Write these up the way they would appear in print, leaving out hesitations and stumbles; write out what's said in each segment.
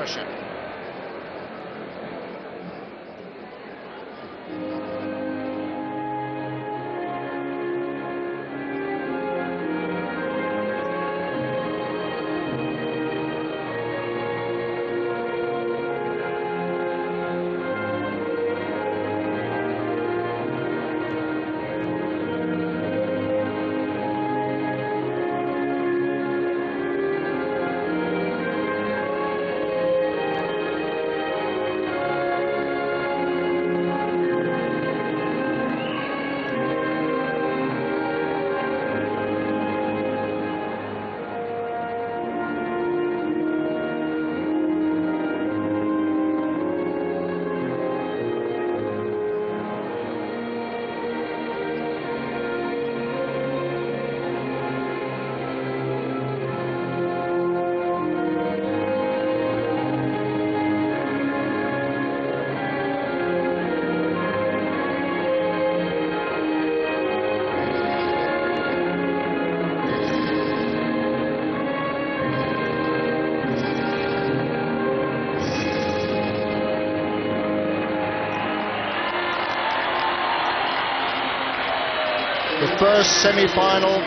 Russia. The first semi-final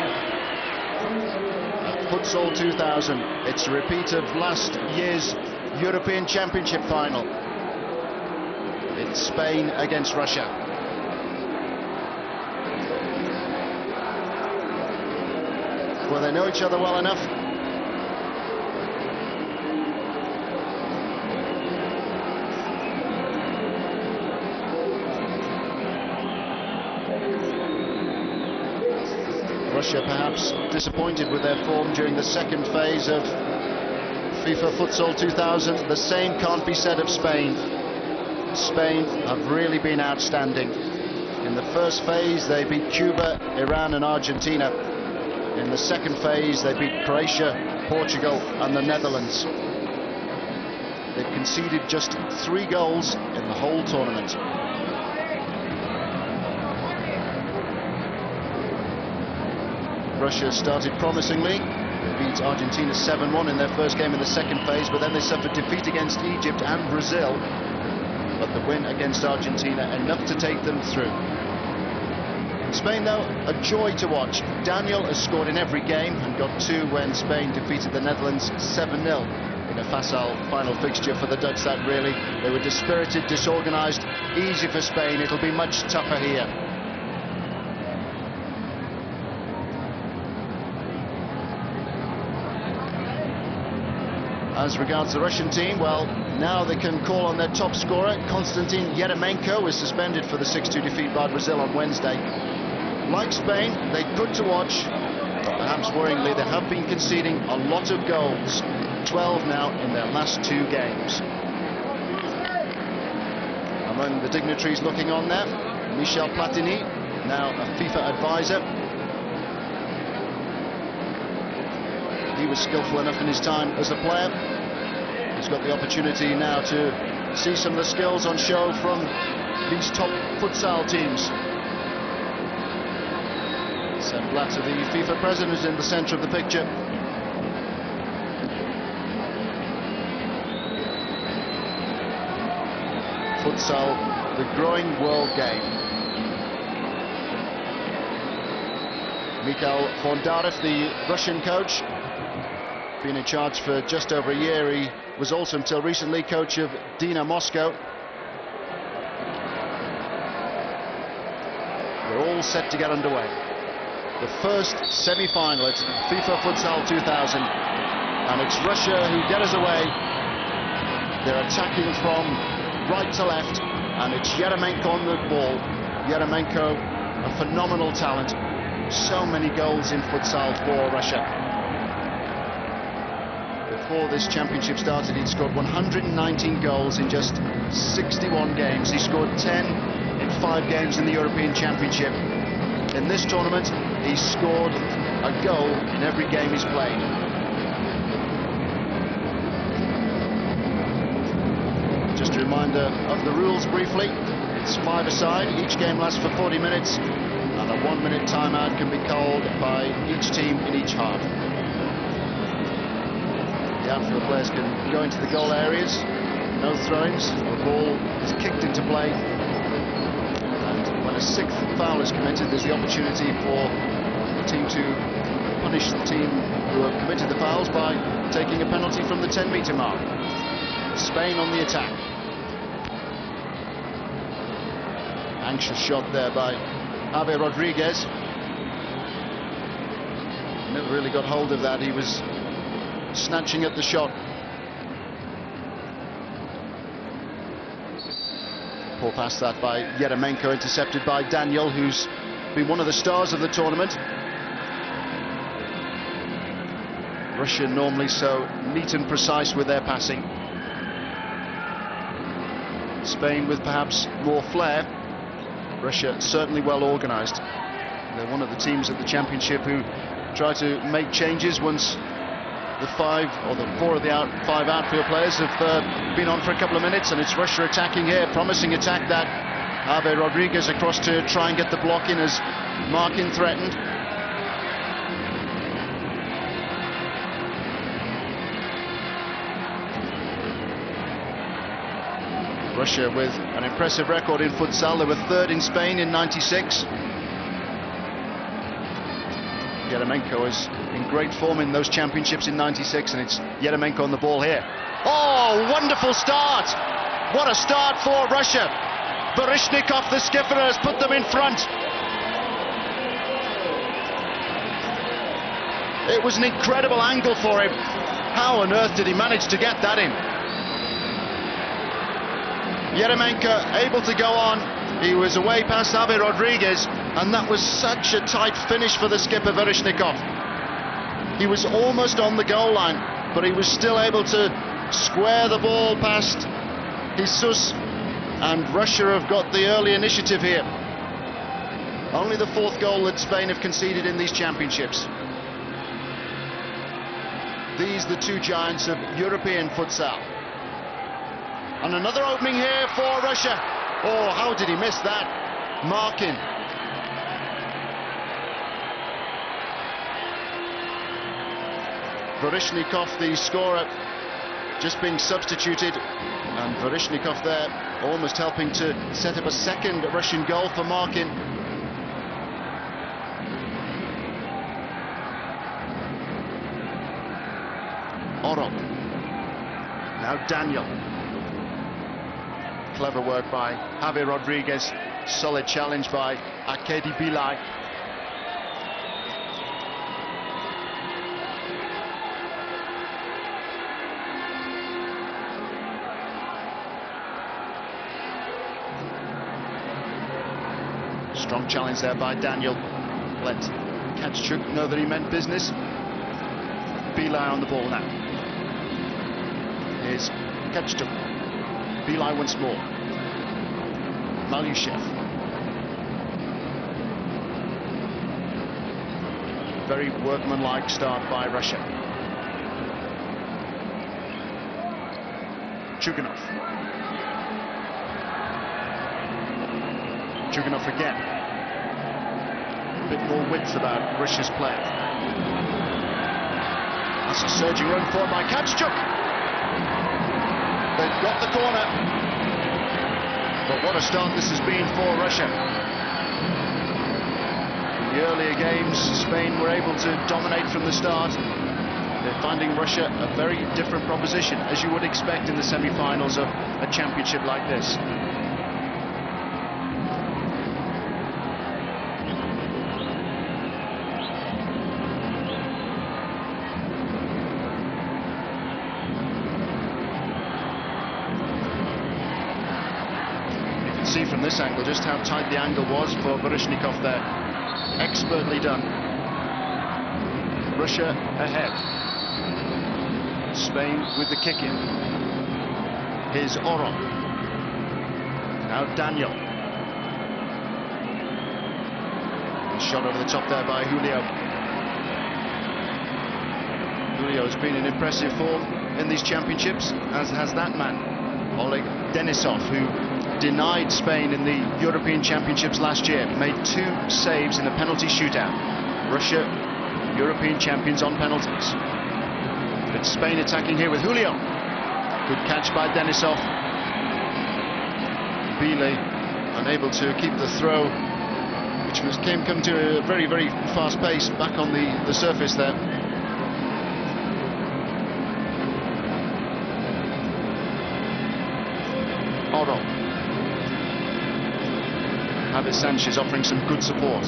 at Futsal 2000. It's a repeat of last year's European Championship final. It's Spain against Russia. Well, they know each other well enough. Russia perhaps disappointed with their form during the second phase of FIFA Futsal 2000. The same can't be said of Spain. Spain have really been outstanding. In the first phase they beat Cuba, Iran and Argentina. In the second phase they beat Croatia, Portugal and the Netherlands. They've conceded just 3 goals in the whole tournament. Russia started promisingly. They beat Argentina 7-1 in their first game in the second phase, but then they suffered defeat against Egypt and Brazil. But the win against Argentina enough to take them through. Spain, though, a joy to watch. Daniel has scored in every game and got 2 when Spain defeated the Netherlands 7-0 in a Futsal final fixture for the Dutch. That really, they were dispirited, disorganised, easy for Spain. It'll be much tougher here. As regards the Russian team, well, now they can call on their top scorer. Konstantin EREMENKO was suspended for the 6-2 defeat by Brazil on Wednesday. Like Spain, they're good to watch, but perhaps worryingly, they have been conceding a lot of goals. 12 now in their last 2 games. Among the dignitaries looking on there, Michel Platini, now a FIFA advisor. He was skillful enough in his time as a player. He's got the opportunity now to see some of the skills on show from these top futsal teams. Sepp Blatter, the FIFA president, is in the centre of the picture. Futsal, the growing world game. Mikhail Bondarev, the Russian coach, been in charge for just over a year. He was also until recently coach of Dina Moscow. We're all set to get underway. The first semi-final at FIFA Futsal 2000, and it's Russia who get us away. They're attacking from right to left, and it's EREMENKO on the ball. EREMENKO, a phenomenal talent. So many goals in futsal for Russia. Before this championship started, he'd scored 119 goals in just 61 games. He scored 10 in 5 games in the European Championship. In this tournament, he's scored a goal in every game he's played. Just a reminder of the rules briefly. It's 5-a-side. Each game lasts for 40 minutes, and a 1-minute timeout can be called by each team in each half. The outfield players can go into the goal areas. No throw-ins. The ball is kicked into play. And when a sixth foul is committed, there's the opportunity for the team to punish the team who have committed the fouls by taking a penalty from the 10-meter mark. Spain on the attack. Anxious shot there by Javier Rodriguez. Never really got hold of that. He was snatching at the shot. Poor pass that by EREMENKO, intercepted by Daniel, who's been one of the stars of the tournament. Russia normally so neat and precise with their passing. Spain with perhaps more flair. Russia certainly well organised. They're one of the teams at the championship who try to make changes once the four of the five outfield players have been on for a couple of minutes, and it's Russia attacking here. Promising attack that. Javier Rodriguez across to try and get the block in as Markin threatened. Russia with an impressive record in futsal. They were third in Spain in '96. EREMENKO is in great form in those championships in '96, and it's EREMENKO on the ball here. Oh, wonderful start! What a start for Russia! VERIZHNIKOV, the skipper, has put them in front. It was an incredible angle for him. How on earth did he manage to get that in? EREMENKO able to go on. He was away past Javier Rodriguez, and that was such a tight finish for the skipper VERIZHNIKOV. He was almost on the goal line, but he was still able to square the ball past Jesus, and Russia have got the early initiative here. Only the fourth goal that Spain have conceded in these championships. These the two giants of European futsal. And another opening here for Russia. Oh, how did he miss that? Markin. VERIZHNIKOV, the scorer, just being substituted, and VERIZHNIKOV there almost helping to set up a second Russian goal for Markin. OROL. Now Daniel. Clever work by Javier Rodriguez. Solid challenge by BELY. Strong challenge there by Daniel. Let CHUGUNOV know that he meant business. BELY on the ball now. Here's CHUGUNOV. BELY once more. MALYSHEV. Very workmanlike start by Russia. CHUGUNOV. CHUGUNOV again. A bit more width about Russia's play. That's a surging run forward by CHUGUNOV. They've got the corner. But what a start this has been for Russia. In the earlier games, Spain were able to dominate from the start. They're finding Russia a very different proposition, as you would expect in the semi-finals of a championship like this. See from this angle just how tight the angle was for VERIZHNIKOV there. Expertly done. Russia ahead. Spain with the kick in. Here's OROL. Now Daniel. Shot over the top there by JULIO. JULIO has been in impressive form in these championships, as has that man, DENISOV, who denied Spain in the European Championships last year, made 2 saves in a penalty shootout. Russia, European champions on penalties. It's Spain attacking here with Julio. Good catch by Denisov. BELY unable to keep the throw, which come to a very, very fast pace back on the surface there. OROL. SANCHEZ offering some good support.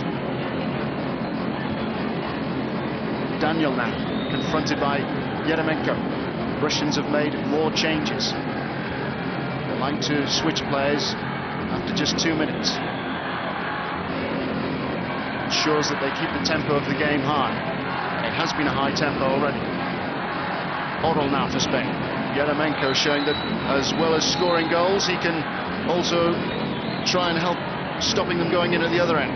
Daniel now confronted by EREMENKO. Russians have made more changes. They like to switch players after just 2 minutes. Ensures that they keep the tempo of the game high. It has been a high tempo already. OROL now for Spain. EREMENKO showing that as well as scoring goals, he can also try and help stopping them going in at the other end.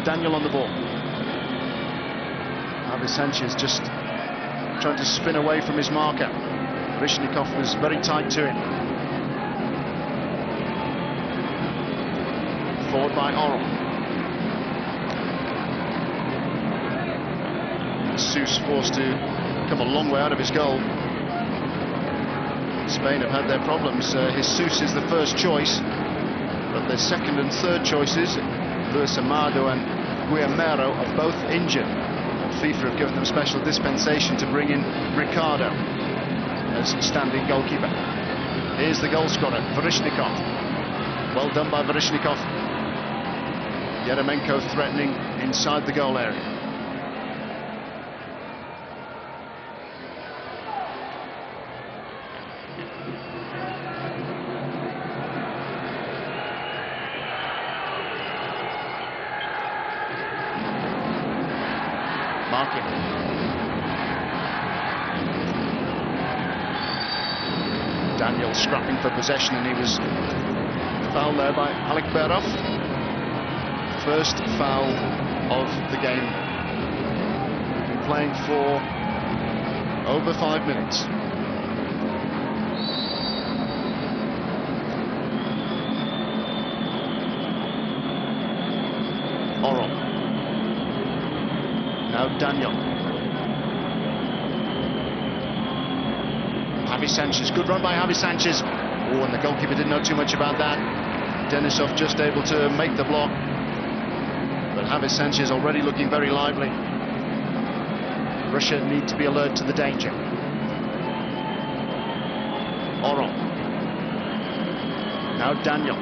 Daniel on the ball. SANCHEZ just trying to spin away from his marker. VERIZHNIKOV was very tight to him. Forward by OROL. Seuss forced to come a long way out of his goal. Spain have had their problems. Jesus is the first choice, but their second and third choices, Luis Amado and Guatemala, are both injured. FIFA have given them special dispensation to bring in Ricardo as standing goalkeeper. Here's the goal scorer, VERIZHNIKOV. Well done by VERIZHNIKOV. EREMENKO threatening inside the goal area. Markin. Daniel scrapping for possession, and he was fouled there by ALEKBEROV. First foul of the game. Been playing for over 5 minutes. OROL. Now Daniel. SANCHEZ, good run by SANCHEZ. Oh, and the goalkeeper didn't know too much about that. Denisov just able to make the block. But SANCHEZ already looking very lively. Russia need to be alert to the danger. OROL. Now Daniel.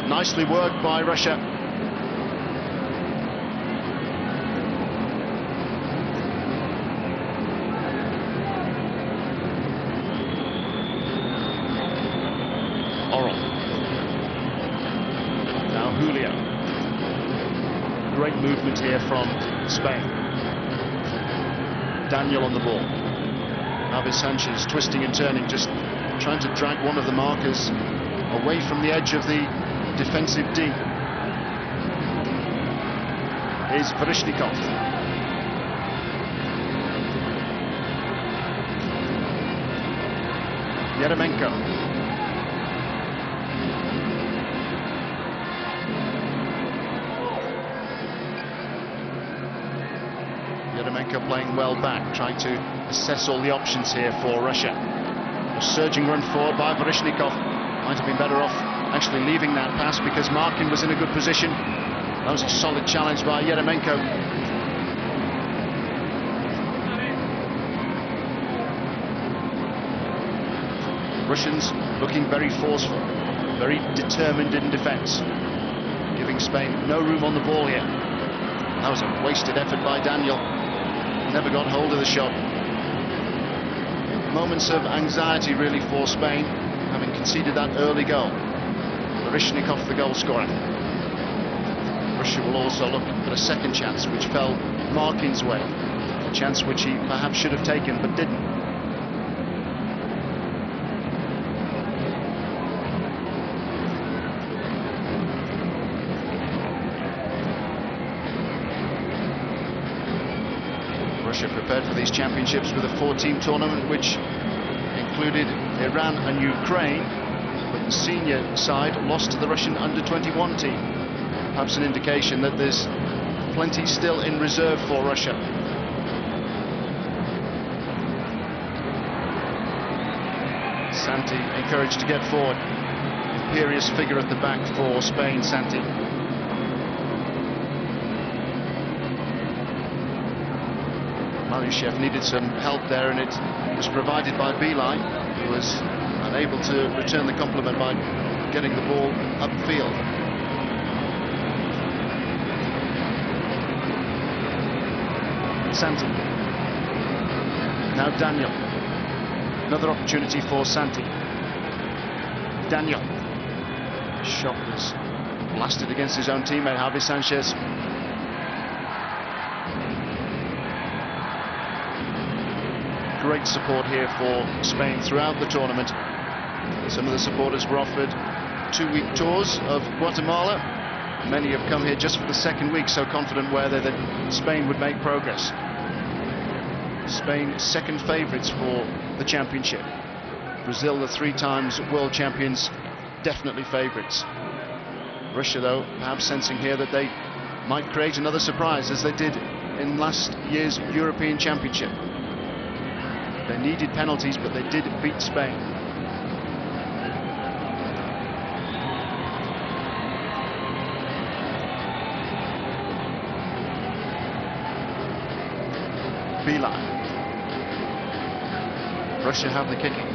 Nicely worked by Russia. OROL. Now Julio. Great movement here from Spain. Daniel on the ball. SANCHEZ twisting and turning, just trying to drag one of the markers away from the edge of the defensive D. Here's VERIZHNIKOV. EREMENKO. EREMENKO playing well back, trying to assess all the options here for Russia. A surging run forward by VERIZHNIKOV. Might have been better off actually leaving that pass because Markin was in a good position. That was a solid challenge by EREMENKO. Russians looking very forceful, very determined in defence, giving Spain no room on the ball here. That was a wasted effort by Daniel. Never got hold of the shot. Moments of anxiety really for Spain, having conceded that early goal. VERIZHNIKOV, the goal scorer. Russia will also look for a second chance, which fell Markin's way. A chance which he perhaps should have taken, but didn't. Russia prepared for these championships with a 4-team tournament which included Iran and Ukraine, but the senior side lost to the Russian under-21 team. Perhaps an indication that there's plenty still in reserve for Russia. Santi encouraged to get forward. Imperious figure at the back for Spain, Santi. MALYSHEV needed some help there, and it was provided by BELY, who was unable to return the compliment by getting the ball upfield. Santi. Now Daniel. Another opportunity for Santi. Daniel. Shot was blasted against his own teammate, Javi Sanchez. Great support here for Spain throughout the tournament. Some of the supporters were offered 2-week tours of Guatemala. Many have come here just for the second week, so confident were they that Spain would make progress. Spain second favourites for the championship. Brazil, the 3 times world champions, definitely favourites. Russia, though, perhaps sensing here that they might create another surprise, as they did in last year's European Championship. They needed penalties, but they did beat Spain. BELY. Russia have the kicking.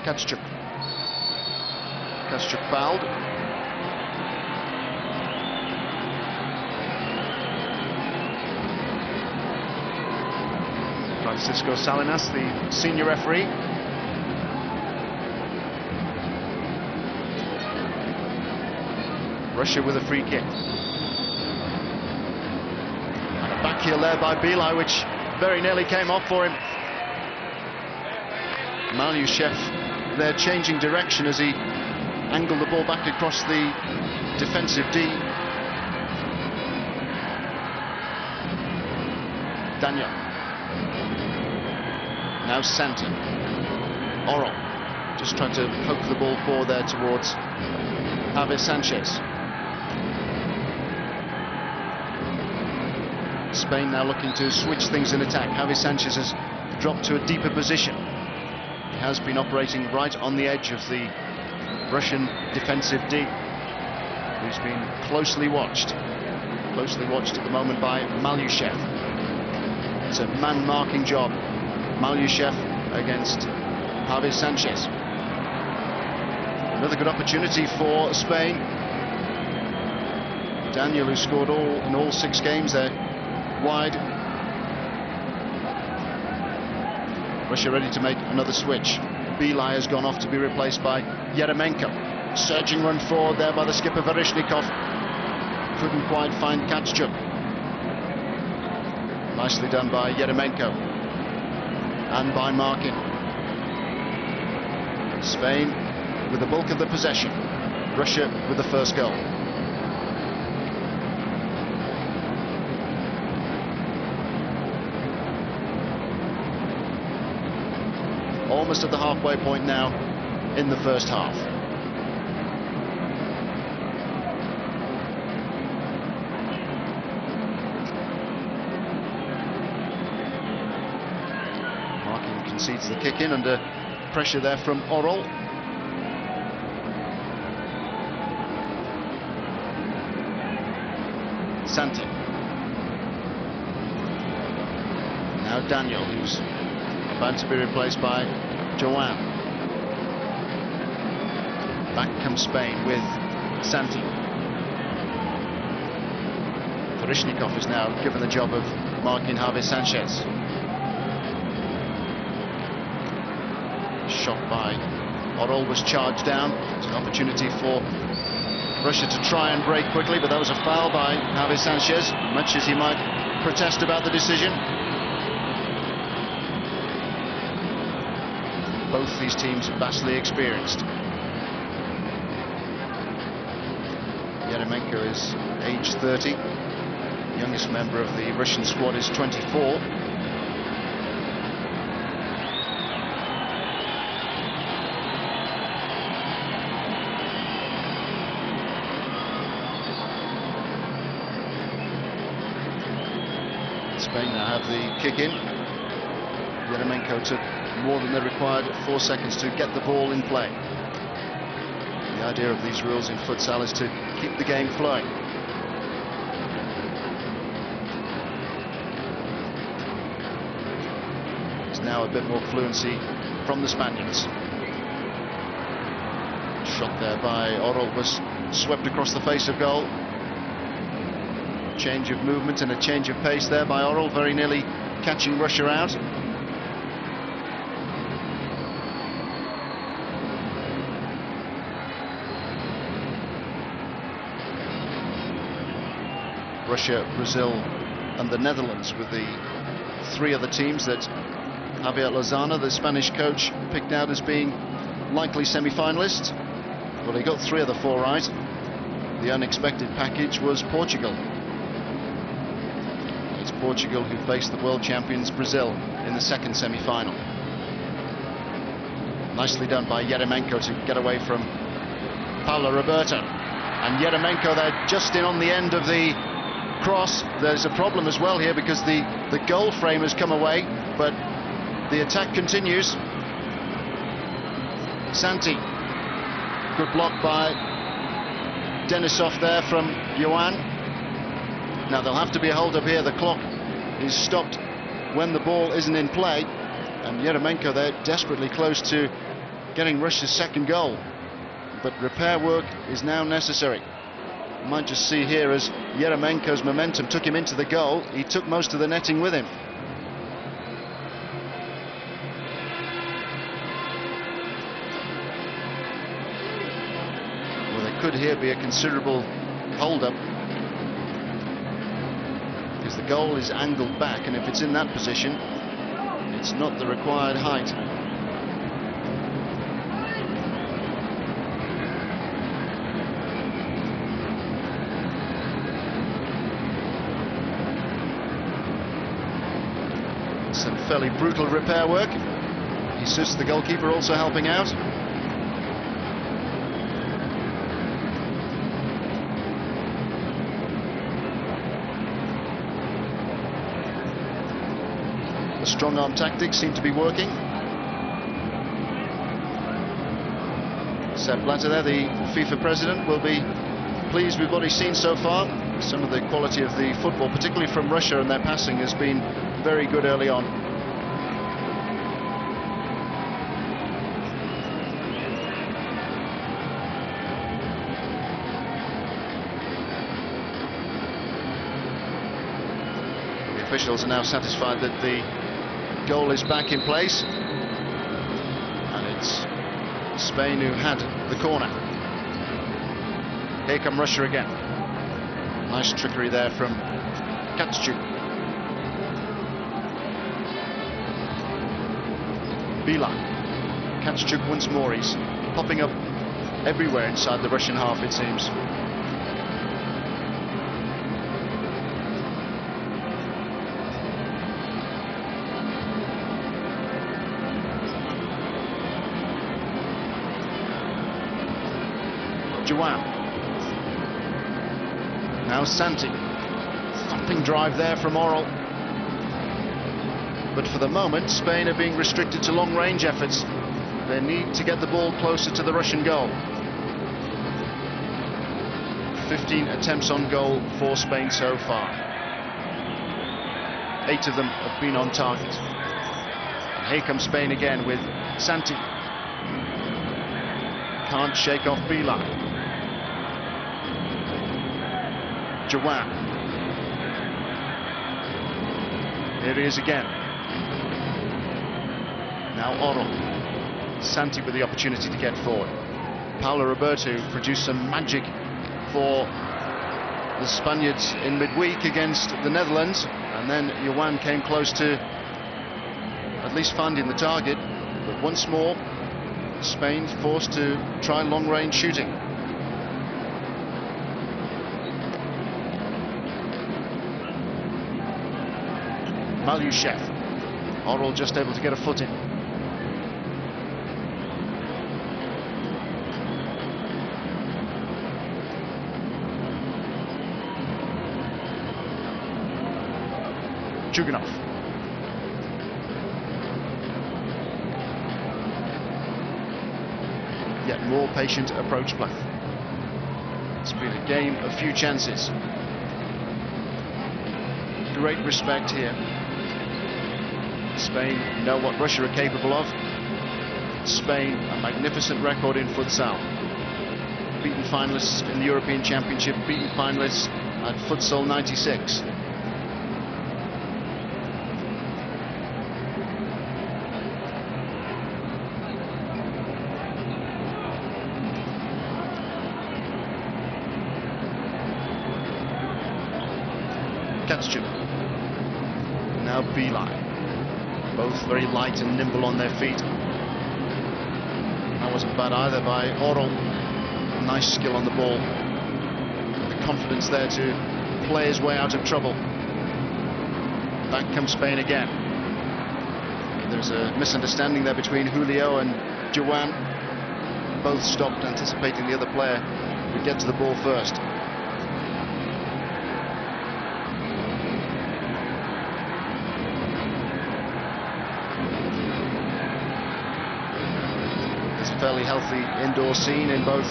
Katschuk fouled. Francisco Salinas, the senior referee. Russia with a free kick. And a back heel there by BELY, which very nearly came off for him. MALYSHEV there changing direction as he angled the ball back across the defensive D. Daniel. Now Santi. OROL just trying to poke the ball forward there towards Javi Sanchez. Spain now looking to switch things in attack. Javi Sanchez has dropped to a deeper position. He has been operating right on the edge of the Russian defensive D, who's been closely watched at the moment by MALYSHEV. It's a man-marking job. MALYSHEV against Javi Sanchez. Another good opportunity for Spain. Daniel, who scored in all 6 games there, wide. Russia ready to make another switch. BELY has gone off to be replaced by EREMENKO. Surging run forward there by the skipper VERIZHNIKOV. Couldn't quite find Katschuk. Nicely done by EREMENKO and by Markin. Spain with the bulk of the possession. Russia with the first goal. Almost at the halfway point now in the first half. Markin concedes the kick in under pressure there from OROL. Santi. Now Daniel, who's about to be replaced by JOAN. Back comes Spain with Santi. VERIZHNIKOV is now given the job of marking Javi Sanchez. Shot by OROL was charged down. It's an opportunity for Russia to try and break quickly, but that was a foul by Javi Sanchez, much as he might protest about the decision. Both these teams vastly experienced. EREMENKO is age 30. The youngest member of the Russian squad is 24. Spain now have the kick in. EREMENKO took more than they required, 4 seconds to get the ball in play. The idea of these rules in futsal is to keep the game flowing. There's now a bit more fluency from the Spaniards. Shot there by OROL was swept across the face of goal. Change of movement and a change of pace there by OROL, very nearly catching Russia out. Russia, Brazil and the Netherlands with the 3 other teams that Javier Lozano, the Spanish coach, picked out as being likely semi-finalists. Well, he got 3 of the 4 right. The unexpected package was Portugal. It's Portugal who faced the world champions Brazil in the second semi-final. Nicely done by EREMENKO to get away from PAULO Roberto. And EREMENKO there just in on the end of the cross. There's a problem as well here because the goal frame has come away, but the attack continues. SANTI, good block by DENISOV there from JOAN. Now there'll have to be a hold up here. The clock is stopped when the ball isn't in play, and EREMENKO there desperately close to getting Russia's second goal, but repair work is now necessary. You might just see here as EREMENKO's momentum took him into the goal, he took most of the netting with him. Well, there could here be a considerable hold-up, because the goal is angled back, and if it's in that position, it's not the required height. Some fairly brutal repair work. Jesus, the goalkeeper, also helping out. The strong arm tactics seem to be working. Sepp Blatter there, the FIFA president, will be pleased with what he's seen so far. Some of the quality of the football, particularly from Russia, and their passing has been very good early on. The officials are now satisfied that the goal is back in place, and it's Spain who had the corner. Here come Russia again. Nice trickery there from Katschuk. BELY. Katschuk once more. He's popping up everywhere inside the Russian half, it seems. JOAN. Now SANTI. Thumping drive there from OROL. But for the moment, Spain are being restricted to long-range efforts. They need to get the ball closer to the Russian goal. 15 attempts on goal for Spain so far. 8 of them have been on target. And here comes Spain again with SANTI. Can't shake off BELY. JOAN. Here he is again. Now OROL. SANTI with the opportunity to get forward. PAULO Roberto produced some magic for the Spaniards in midweek against the Netherlands, and then JOAN came close to at least finding the target, but once more Spain forced to try long-range shooting. MALYSHEV. OROL just able to get a foot in. CHUGUNOV. Yet more patient approach play. It's been a game of few chances. Great respect here. Spain know what Russia are capable of. Spain, a magnificent record in futsal. Beaten finalists in the European Championship, beaten finalists at Futsal 96. Now BELY, both very light and nimble on their feet. That wasn't bad either by OROL. Nice skill on the ball. The confidence there to play his way out of trouble. Back comes Spain again. There's a misunderstanding there between Julio and JOAN. Both stopped, anticipating the other player would get to the ball first. Fairly healthy indoor scene in both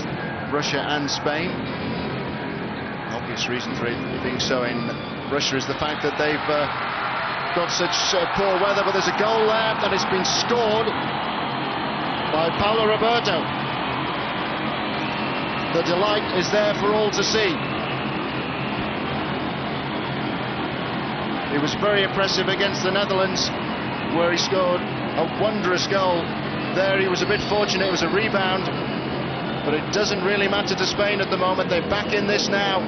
Russia and Spain. Obvious reason for it being so in Russia is the fact that they've got such poor weather, but there's a goal there and it's been scored by PAULO ROBERTO. The delight is there for all to see. It was very impressive against the Netherlands, where he scored a wondrous goal. There he was a bit fortunate, it was a rebound, but it doesn't really matter to Spain at the moment. They're back in this now.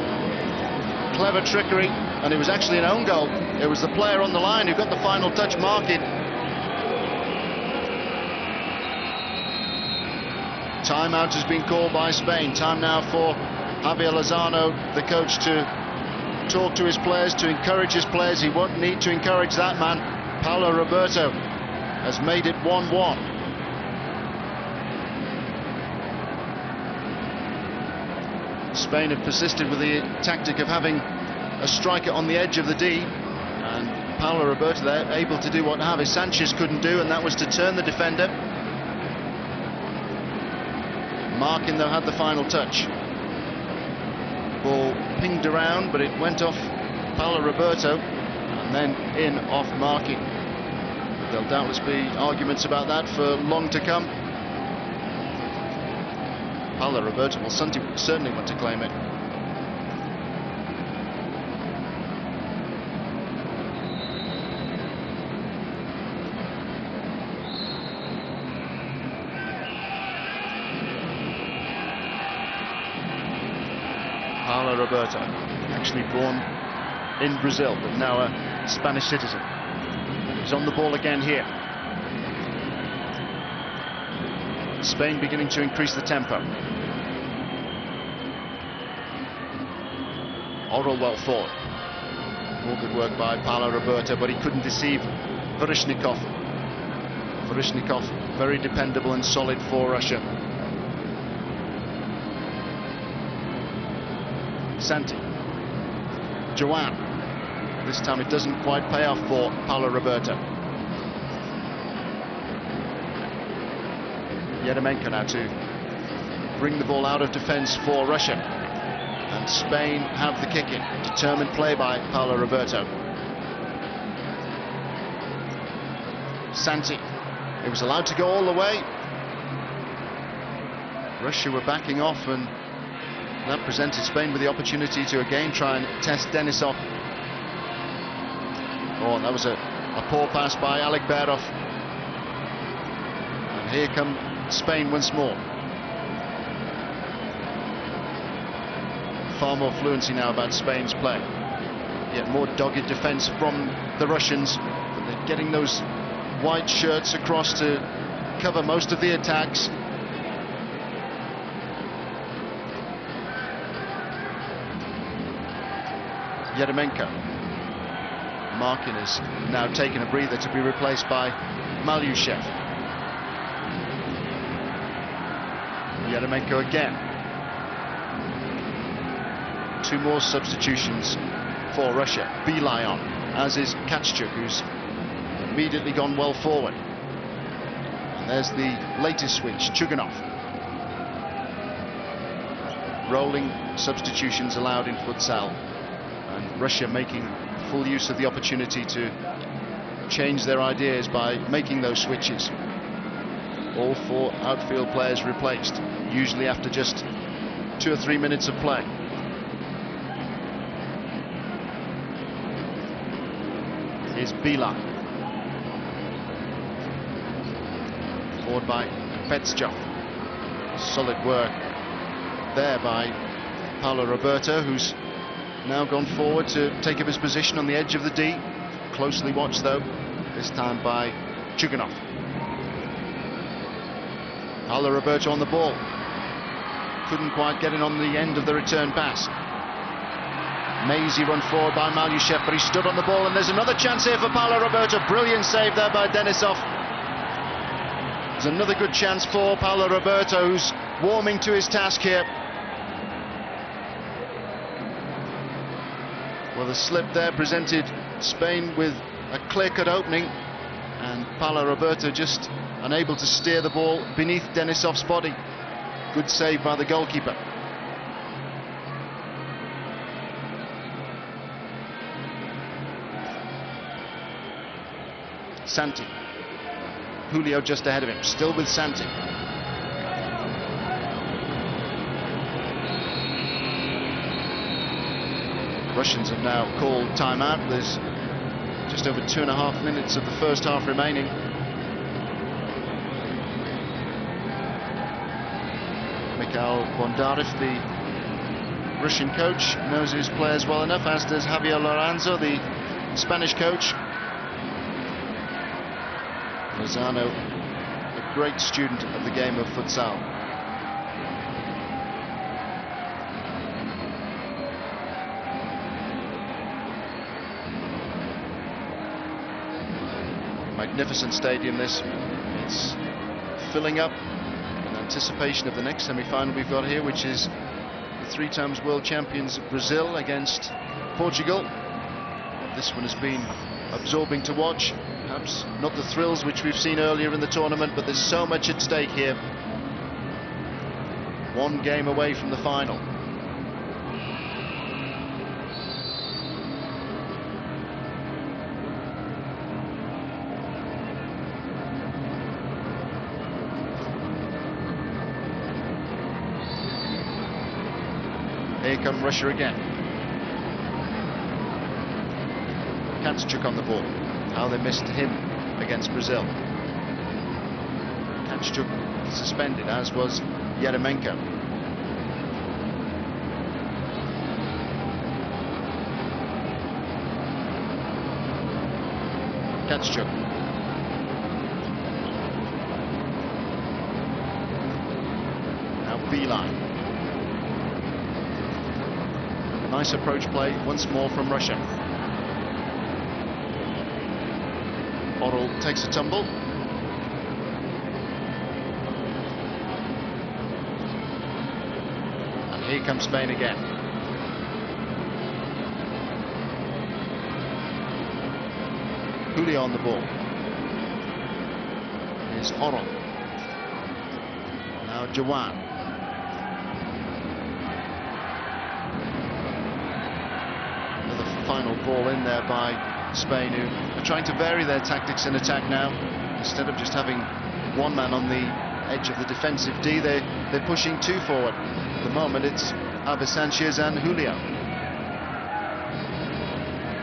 Clever trickery, and it was actually an own goal. It was the player on the line who got the final touch, MARKIN. Timeout has been called by Spain. Time now for Javier Lozano, the coach, to talk to his players, to encourage his players. He won't need to encourage that man. PAULO ROBERTO has made it 1-1. Spain have persisted with the tactic of having a striker on the edge of the D, and PAULO ROBERTO there able to do what Javier Sanchez couldn't do, and that was to turn the defender. MARKIN though had the final touch. Ball pinged around, but it went off PAULO ROBERTO and then in off MARKIN. There'll doubtless be arguments about that for long to come. PAULO ROBERTO will certainly want to claim it. PAULO ROBERTO, actually born in Brazil, but now a Spanish citizen. He's on the ball again here. Spain beginning to increase the tempo. OROL well forward. More good work by PAULO ROBERTO, but he couldn't deceive VERIZHNIKOV. VERIZHNIKOV, very dependable and solid for Russia. SANTI. JOAN. This time it doesn't quite pay off for PAULO ROBERTO. EREMENKO now to bring the ball out of defence for Russia. And Spain have the kick in. Determined play by PAULO ROBERTO. SANTI. It was allowed to go all the way. Russia were backing off, and that presented Spain with the opportunity to again try and test DENISOV. Oh, and that was a poor pass by ALEKBEROV. And here come Spain once more. Far more fluency now about Spain's play. Yet more dogged defence from the Russians. But they're getting those white shirts across to cover most of the attacks. EREMENKO. MARKIN has now taken a breather to be replaced by MALYSHEV. EREMENKO again. Two more substitutions for Russia. BELY on. as is Katschuk, who's immediately gone well forward. And there's the latest switch, CHUGUNOV. Rolling substitutions allowed in futsal, and Russia making full use of the opportunity to change their ideas by making those switches. All 4 outfield players replaced, usually after just 2 or 3 minutes of play. Here's BELY. Forward by VERZHNIKOV. Solid work there by PAULO Roberto, who's now gone forward to take up his position on the edge of the D. Closely watched though, this time by CHUGUNOV. PAULO Roberto on the ball. Couldn't quite get in on the end of the return pass. Mazy run forward by MALYSHEV, but he stood on the ball, and there's another chance here for PAULO Roberto. Brilliant save there by DENISOV. There's another good chance for PAULO Roberto, who's warming to his task here. Well, the slip there presented Spain with a clear-cut opening, and PAULO Roberto just unable to steer the ball beneath Denisov's body. Good save by the goalkeeper. SANTI. Julio just ahead of him, still with SANTI. Russians have now called timeout. There's just over 2.5 minutes of the first half remaining. Mikhail Bondarev, the Russian coach, knows his players well enough, as does Javier Lorenzo, the Spanish coach. Lozano, a great student of the game of futsal. Magnificent stadium this. It's filling up in anticipation of the next semi-final we've got here, which is the 3 times world champions Brazil against Portugal. This one has been absorbing to watch. Perhaps not the thrills which we've seen earlier in the tournament, but there's so much at stake here. 1 game away from the final. Here come Russia again. Katschuk on the ball. How they missed him against Brazil. Katschuk suspended, as was EREMENKO. Katschuk. Now BELY. Nice approach play once more from Russia. OROL takes a tumble. And here comes Spain again. Julio on the ball. Here's OROL. Now JOAN. Final ball in there by Spain, who are trying to vary their tactics in attack now. Instead of just having 1 man on the edge of the defensive D, they're pushing 2 forward. At the moment it's SANCHEZ and Julio.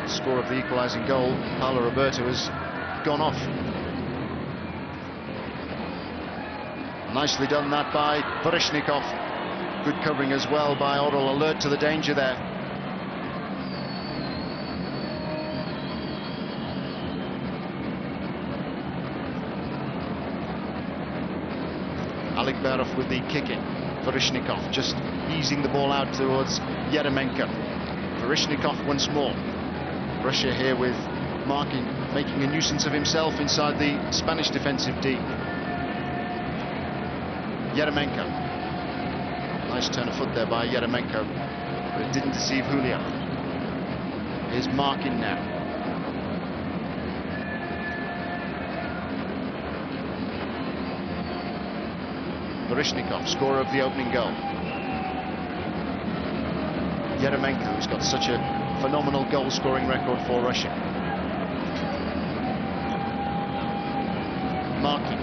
The score of the equalising goal, PAULO Roberto has gone off. Nicely done that by VERIZHNIKOV. Good covering as well by OROL, alert to the danger there. ALEKBEROV with the kicking. VERIZHNIKOV just easing the ball out towards EREMENKO. VERIZHNIKOV once more. Russia here with Markin making a nuisance of himself inside the Spanish defensive D. EREMENKO. Nice turn of foot there by EREMENKO, but it didn't deceive Julio. Here's Markin now. VERIZHNIKOV, scorer of the opening goal. EREMENKO, who's got such a phenomenal goal-scoring record for Russia. MARKIN.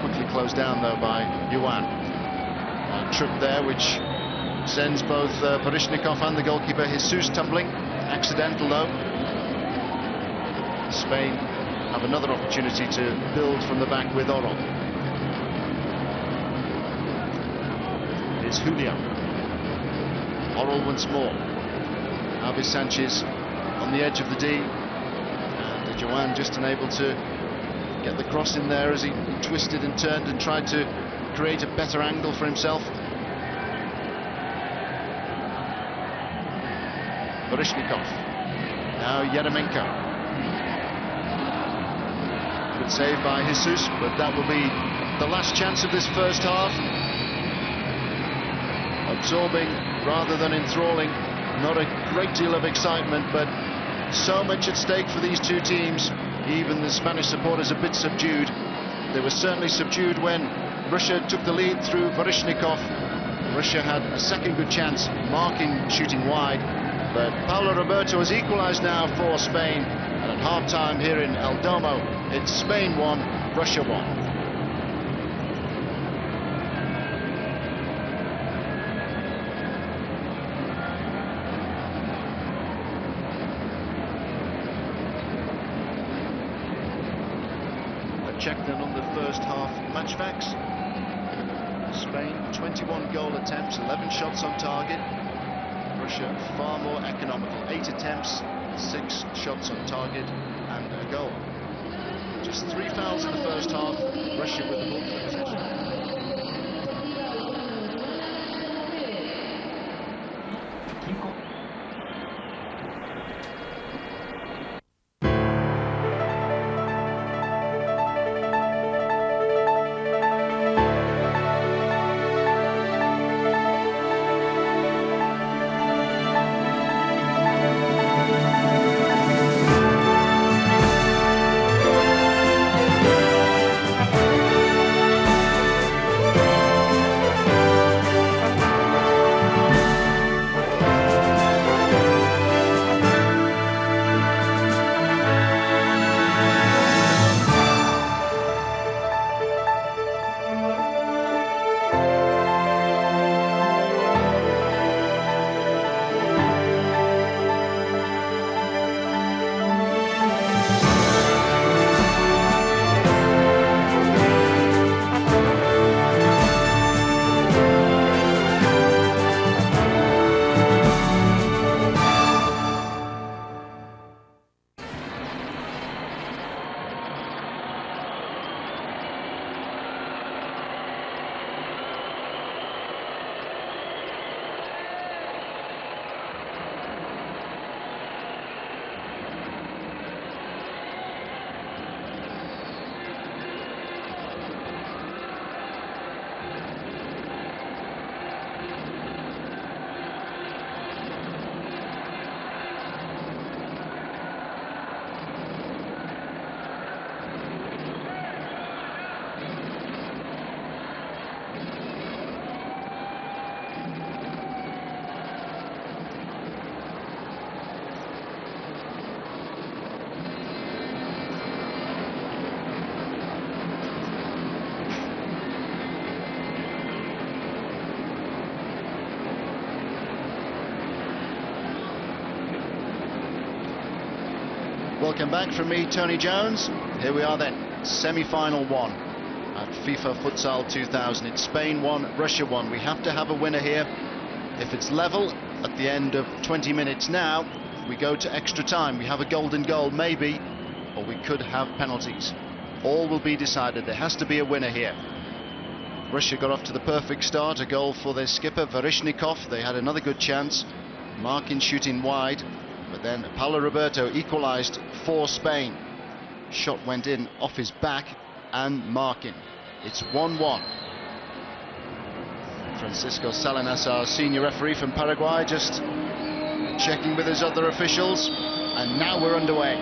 Quickly closed down though by JOAN. A trip there which sends both VERIZHNIKOV and the goalkeeper Jesus tumbling. Accidental though. Spain have another opportunity to build from the back with OROL. Here's Julio. OROL once more. Now is Sanchez on the edge of the D, and JOAN just unable to get the cross in there as he twisted and turned and tried to create a better angle for himself. VERIZHNIKOV. Now EREMENKO. Good save by Jesus, but that will be the last chance of this first half. Absorbing rather than enthralling. Not a great deal of excitement, but so much at stake for these two teams. Even the Spanish supporters a bit subdued. They were certainly subdued when Russia took the lead through VERIZHNIKOV. Russia had a second good chance, MARKIN shooting wide, but Paulo Roberto has equalised now for Spain. And at half-time here in El Domo, it's Spain 1, Russia 1. Check then on the first half match facts. Spain 21 goal attempts, 11 shots on target. Russia far more economical, 8 attempts, 6 shots on target and a goal. Just 3 fouls in the first half. Russia with the ball in possession. Welcome back from me, Tony Jones. Here we are then, semi-final 1 at FIFA Futsal 2000. It's Spain 1, Russia 1. We have to have a winner here. If it's level at the end of 20 minutes now, we go to extra time. We have a golden goal maybe, or we could have penalties. All will be decided. There has to be a winner here. Russia got off to the perfect start, a goal for their skipper VERIZHNIKOV. They had another good chance, MARKIN shooting wide, but then Paulo Roberto equalised for Spain. Shot went in off his back and MARKIN. It's 1-1. Francisco Salinas, our senior referee from Paraguay, just checking with his other officials, and now we're underway.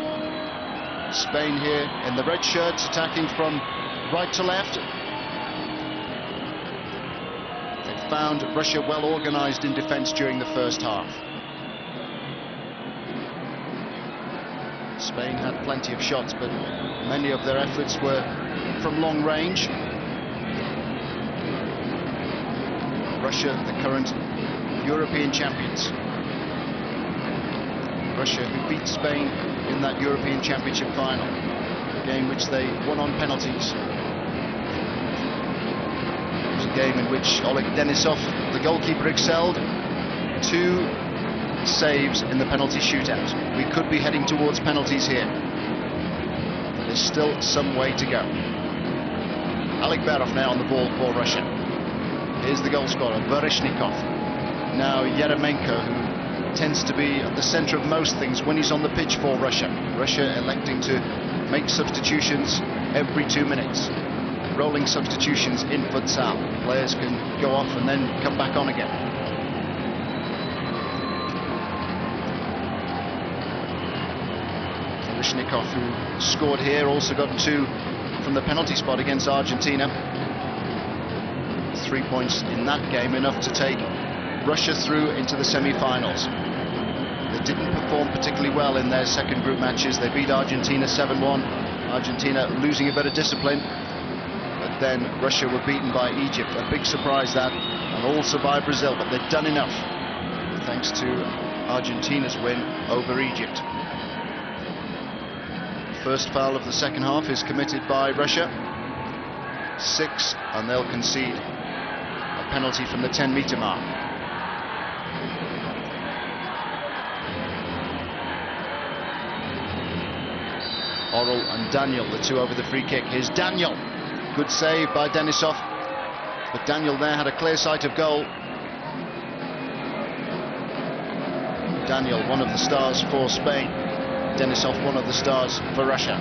Spain here in the red shirts, attacking from right to left. found Russia well organized in defense during the first half. Spain had plenty of shots, but many of their efforts were from long range. Russia, the current European champions. Russia, who beat Spain in that European Championship final, a game which they won on penalties. It was a game in which Denisov, the goalkeeper, excelled. 2 saves in the penalty shootout. We could be heading towards penalties here. There's still some way to go. ALEKBEROV now on the ball for Russia. Here's the goal scorer, VERIZHNIKOV. Now EREMENKO, who tends to be at the center of most things when he's on the pitch for Russia. Russia electing to make substitutions every 2 minutes. Rolling substitutions in futsal. Players can go off and then come back on again. VERIZHNIKOV, who scored here, also got 2 from the penalty spot against Argentina. 3 points in that game, enough to take Russia through into the semi-finals. They didn't perform particularly well in their second group matches. They beat Argentina 7-1. Argentina losing a bit of discipline. But then Russia were beaten by Egypt. A big surprise that, and also by Brazil. But they've done enough, thanks to Argentina's win over Egypt. First foul of the second half is committed by Russia. 6, and they'll concede a penalty from the 10-meter mark. OROL and Daniel, the 2 over the free kick. Here's Daniel. Good save by Denisov. But Daniel there had a clear sight of goal. Daniel, one of the stars for Spain. Denisov, one of the stars for Russia.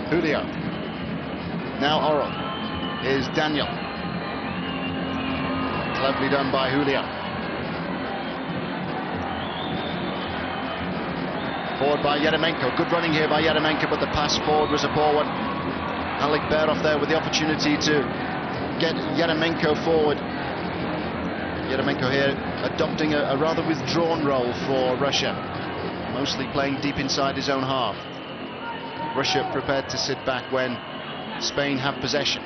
Julio. Now OROL. Here's Daniel. Cleverly done by Julio. Forward by EREMENKO. Good running here by EREMENKO, but the pass forward was a poor one. ALEKBEROV there with the opportunity to get EREMENKO forward. EREMENKO here adopting a rather withdrawn role for Russia, mostly playing deep inside his own half. Russia prepared to sit back when Spain have possession.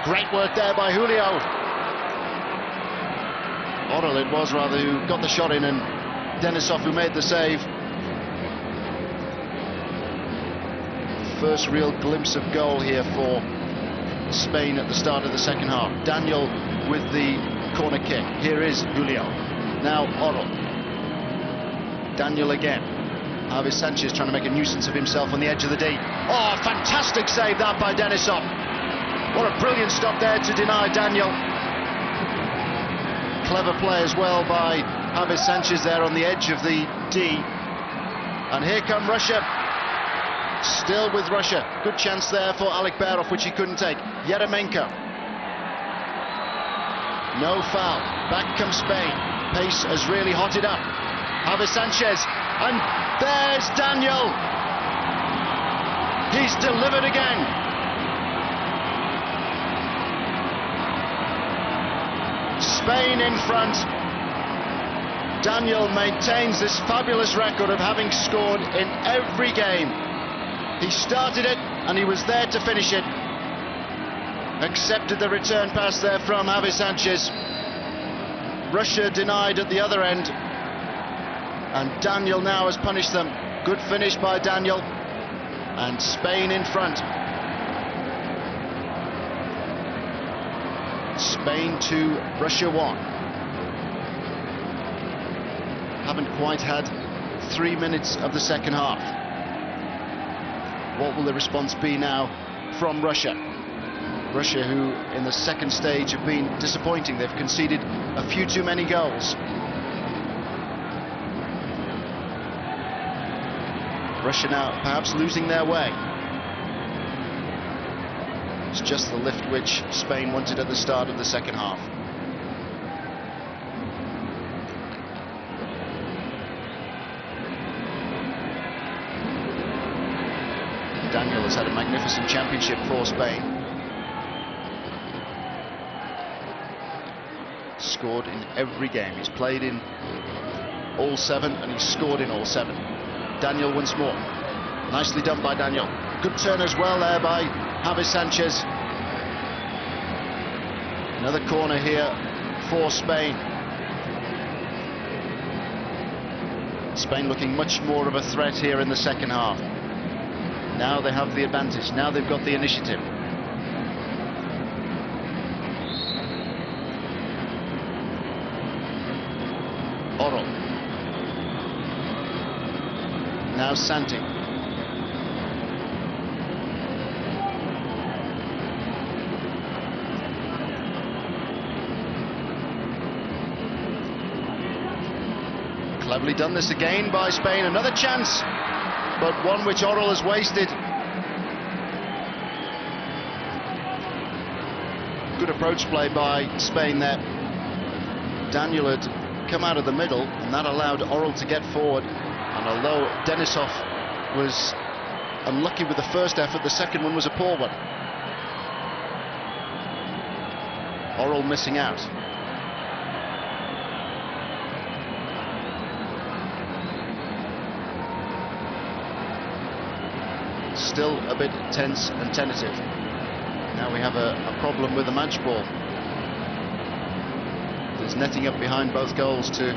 Great work there by Julio. OROL it was rather who got the shot in, and Denisov who made the save. First real glimpse of goal here for Spain at the start of the second half. Daniel with the corner kick. Here is Julio. Now OROL. Daniel again. Sanchez trying to make a nuisance of himself on the edge of the D. Oh, fantastic save that by Denisov. What a brilliant stop there to deny Daniel. Clever play as well by Sanchez there on the edge of the D. And here come Russia. Still with Russia. Good chance there for ALEKBEROV, which he couldn't take. EREMENKO. No foul. Back comes Spain. Pace has really hotted up. Sanchez. And there's Daniel. He's delivered again. Spain in front. Daniel maintains this fabulous record of having scored in every game. He started it and he was there to finish it. Accepted the return pass there from Sanchez. Russia denied at the other end. And Daniel now has punished them. Good finish by Daniel. And Spain in front. Spain 2, Russia 1. Haven't quite had 3 minutes of the second half. What will the response be now from Russia? Russia, who in the second stage have been disappointing. They've conceded a few too many goals. Russia now perhaps losing their way. It's just the lift which Spain wanted at the start of the second half. Daniel has had a magnificent championship for Spain. Scored in every game. He's played in all 7 and he's scored in all 7. Daniel once more. Nicely done by Daniel. Good turn as well there by Javi Sanchez. Another corner here for Spain. Spain looking much more of a threat here in the second half. Now they have the advantage. Now they've got the initiative. OROL. Now SANTI. Cleverly done this again by Spain. Another chance, but one which OROL has wasted. Good approach play by Spain there. Daniel had come out of the middle, and that allowed OROL to get forward. And although Denisov was unlucky with the first effort, the second one was a poor one. OROL missing out. Still a bit tense and tentative. Now we have a problem with the match ball. There's netting up behind both goals to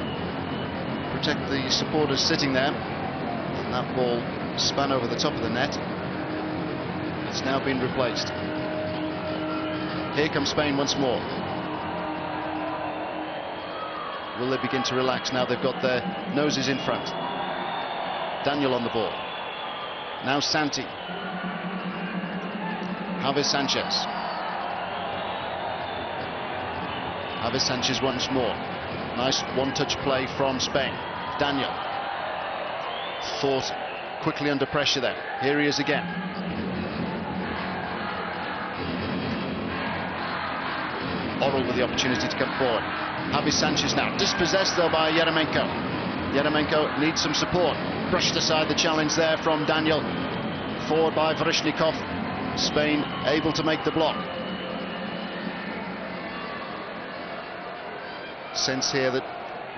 protect the supporters sitting there. And that ball span over the top of the net. It's now been replaced. Here comes Spain once more. Will they begin to relax now they've got their noses in front? Daniel on the ball. Now SANTI. Javi Sanchez. Javi Sanchez once more. Nice one-touch play from Spain. Daniel. Thought quickly under pressure there. Here he is again. OROL with the opportunity to come forward. Javi Sanchez now. Dispossessed though by EREMENKO. EREMENKO needs some support. Brushed aside the challenge there from Daniel. Forward by VERIZHNIKOV. Spain able to make the block. Sense here that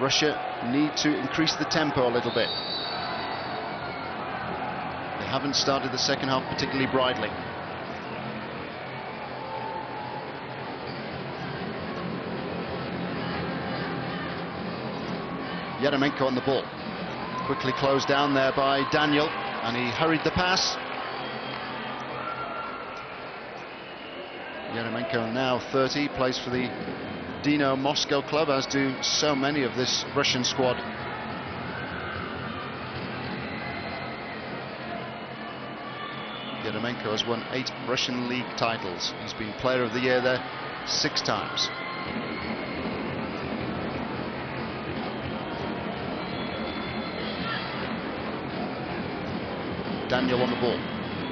Russia need to increase the tempo a little bit. They haven't started the second half particularly brightly. EREMENKO on the ball. Quickly closed down there by Daniel, and he hurried the pass. EREMENKO now 30, plays for the Dino Moscow club, as do so many of this Russian squad. EREMENKO has won 8 Russian league titles. He's been player of the year there 6 times. Daniel on the ball.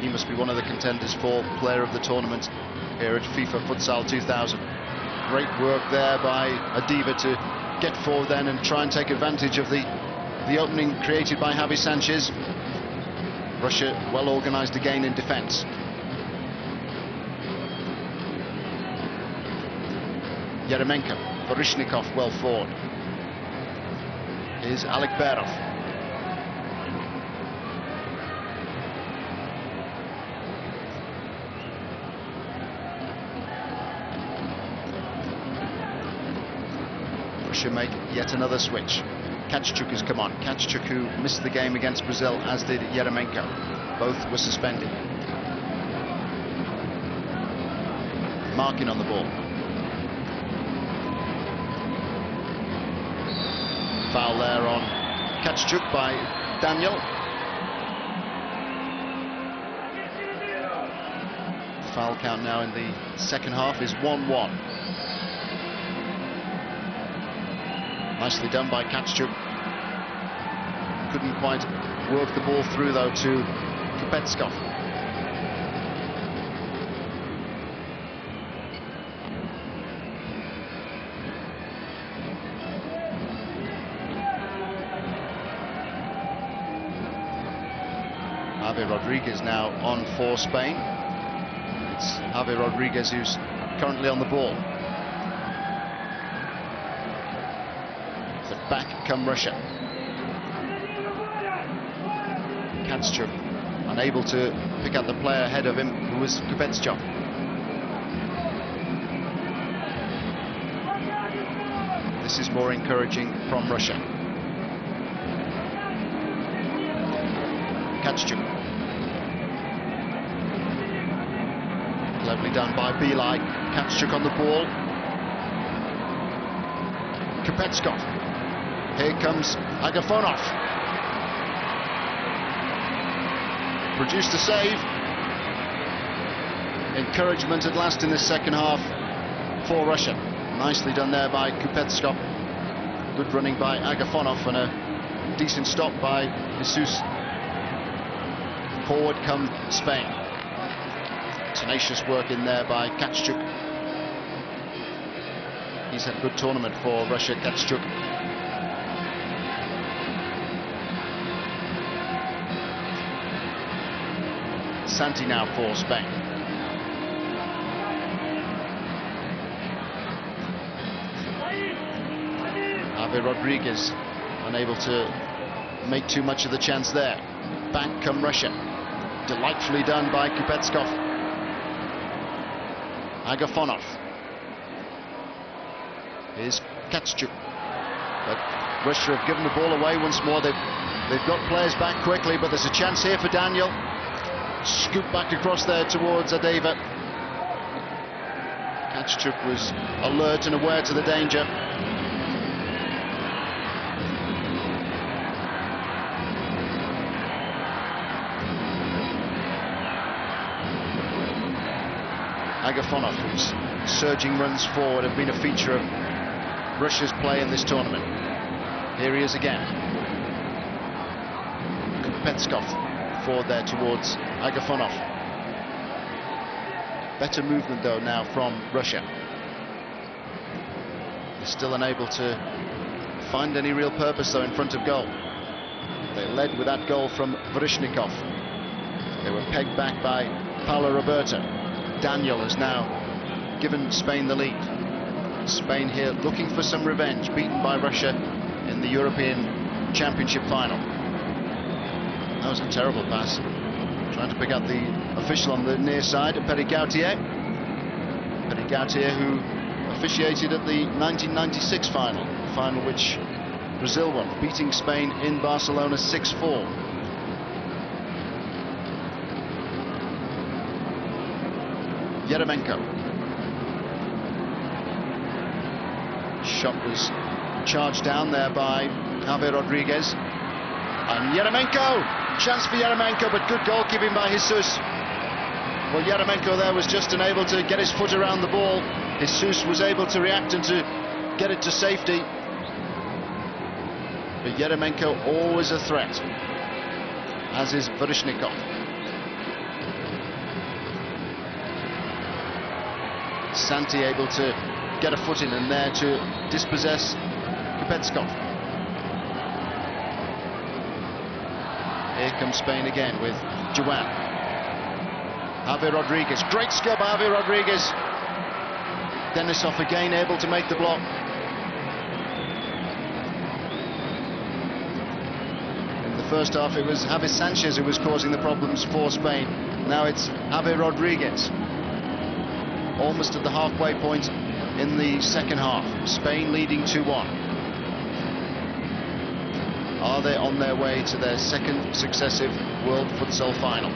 He must be one of the contenders for player of the tournament here at FIFA Futsal 2000. Great work there by ADEVA to get forward then and try and take advantage of the opening created by Javi Sanchez. Russia well organised again in defence. EREMENKO. VERIZHNIKOV well forward. Here's ALEKBEROV. Russia make yet another switch. Kachchuk has come on. Kachchuk, who missed the game against Brazil, as did EREMENKO. Both were suspended. Markin on the ball. Foul there on Kachchuk by Daniel. The foul count now in the second half is 1-1. Nicely done by Kachchuk. Couldn't quite work the ball through though to KUPTERSKOV. Javier Rodriguez now on for Spain. It's Javier Rodriguez who's currently on the ball. But back come Russia. Katschuk unable to pick out the player ahead of him, who was Kupetskov. This is more encouraging from Russia. Katschuk. Cleverly done by BELY. Katschuk on the ball. Kupetskov. Here comes AGAPHONOV. Produced a save. Encouragement at last in the second half for Russia. Nicely done there by Kupetskov. Good running by AGAPHONOV and a decent stop by Jesus. Forward come Spain. Tenacious work in there by Katschuk. He's had a good tournament for Russia, Katschuk. SANTI now for Spain. Javier Rodriguez unable to make too much of the chance there. Back come Russia. Delightfully done by Kupetskov. AGAPHONOV. Here's Katschuk. But Russia have given the ball away once more. They've got players back quickly, but there's a chance here for Daniel. Scoop back across there towards ADEVA. Katschuk was alert and aware to the danger. AGAPHONOV, whose surging runs forward have been a feature of Russia's play in this tournament. Here he is again. Kupetskov forward there towards AGAPHONOV. Better movement though now from Russia. They're still unable to find any real purpose though in front of goal. They led with that goal from VERIZHNIKOV. They were pegged back by PAULO ROBERTO. Daniel has now given Spain the lead. Spain here looking for some revenge, beaten by Russia in the European Championship final. That was a terrible pass. Trying to pick out the official on the near side, Perigautier. Perigautier, who officiated at the 1996 final, the final which Brazil won, beating Spain in Barcelona 6-4. EREMENKO. Shot was charged down there by Javier Rodriguez. And EREMENKO! Chance for EREMENKO, but good goalkeeping by Jesus. Well, EREMENKO there was just unable to get his foot around the ball. Jesus was able to react and to get it to safety. But EREMENKO always a threat, as is VERIZHNIKOV. SANTI able to get a foot in and there to dispossess Kupetskov. Here comes Spain again with JOAN. Javier Rodriguez, great skill by Javier Rodriguez. DENISOV again able to make the block. In the first half it was SANCHEZ who was causing the problems for Spain. Now it's Javier Rodriguez. Almost at the halfway point in the second half. Spain leading 2-1. Are they on their way to their second successive World Futsal final?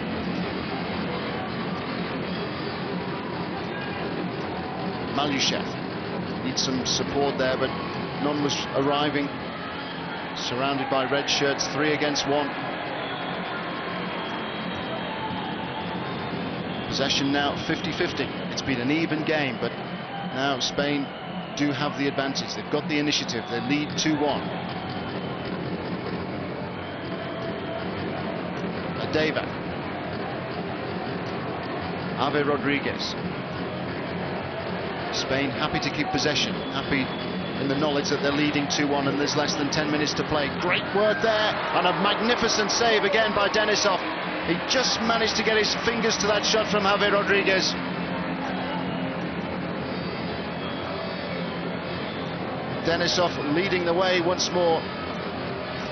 MALYSHEV needs some support there, but none was arriving. Surrounded by red shirts, 3 against 1. Possession now 50-50. It's been an even game, but now Spain do have the advantage. They've got the initiative. They lead 2-1. ADEVA. Javier Rodriguez. Spain happy to keep possession, happy in the knowledge that they're leading 2-1 and there's less than 10 minutes to play. Great work there, and a magnificent save again by DENISOV. He just managed to get his fingers to that shot from Javier Rodriguez. Denisov leading the way once more.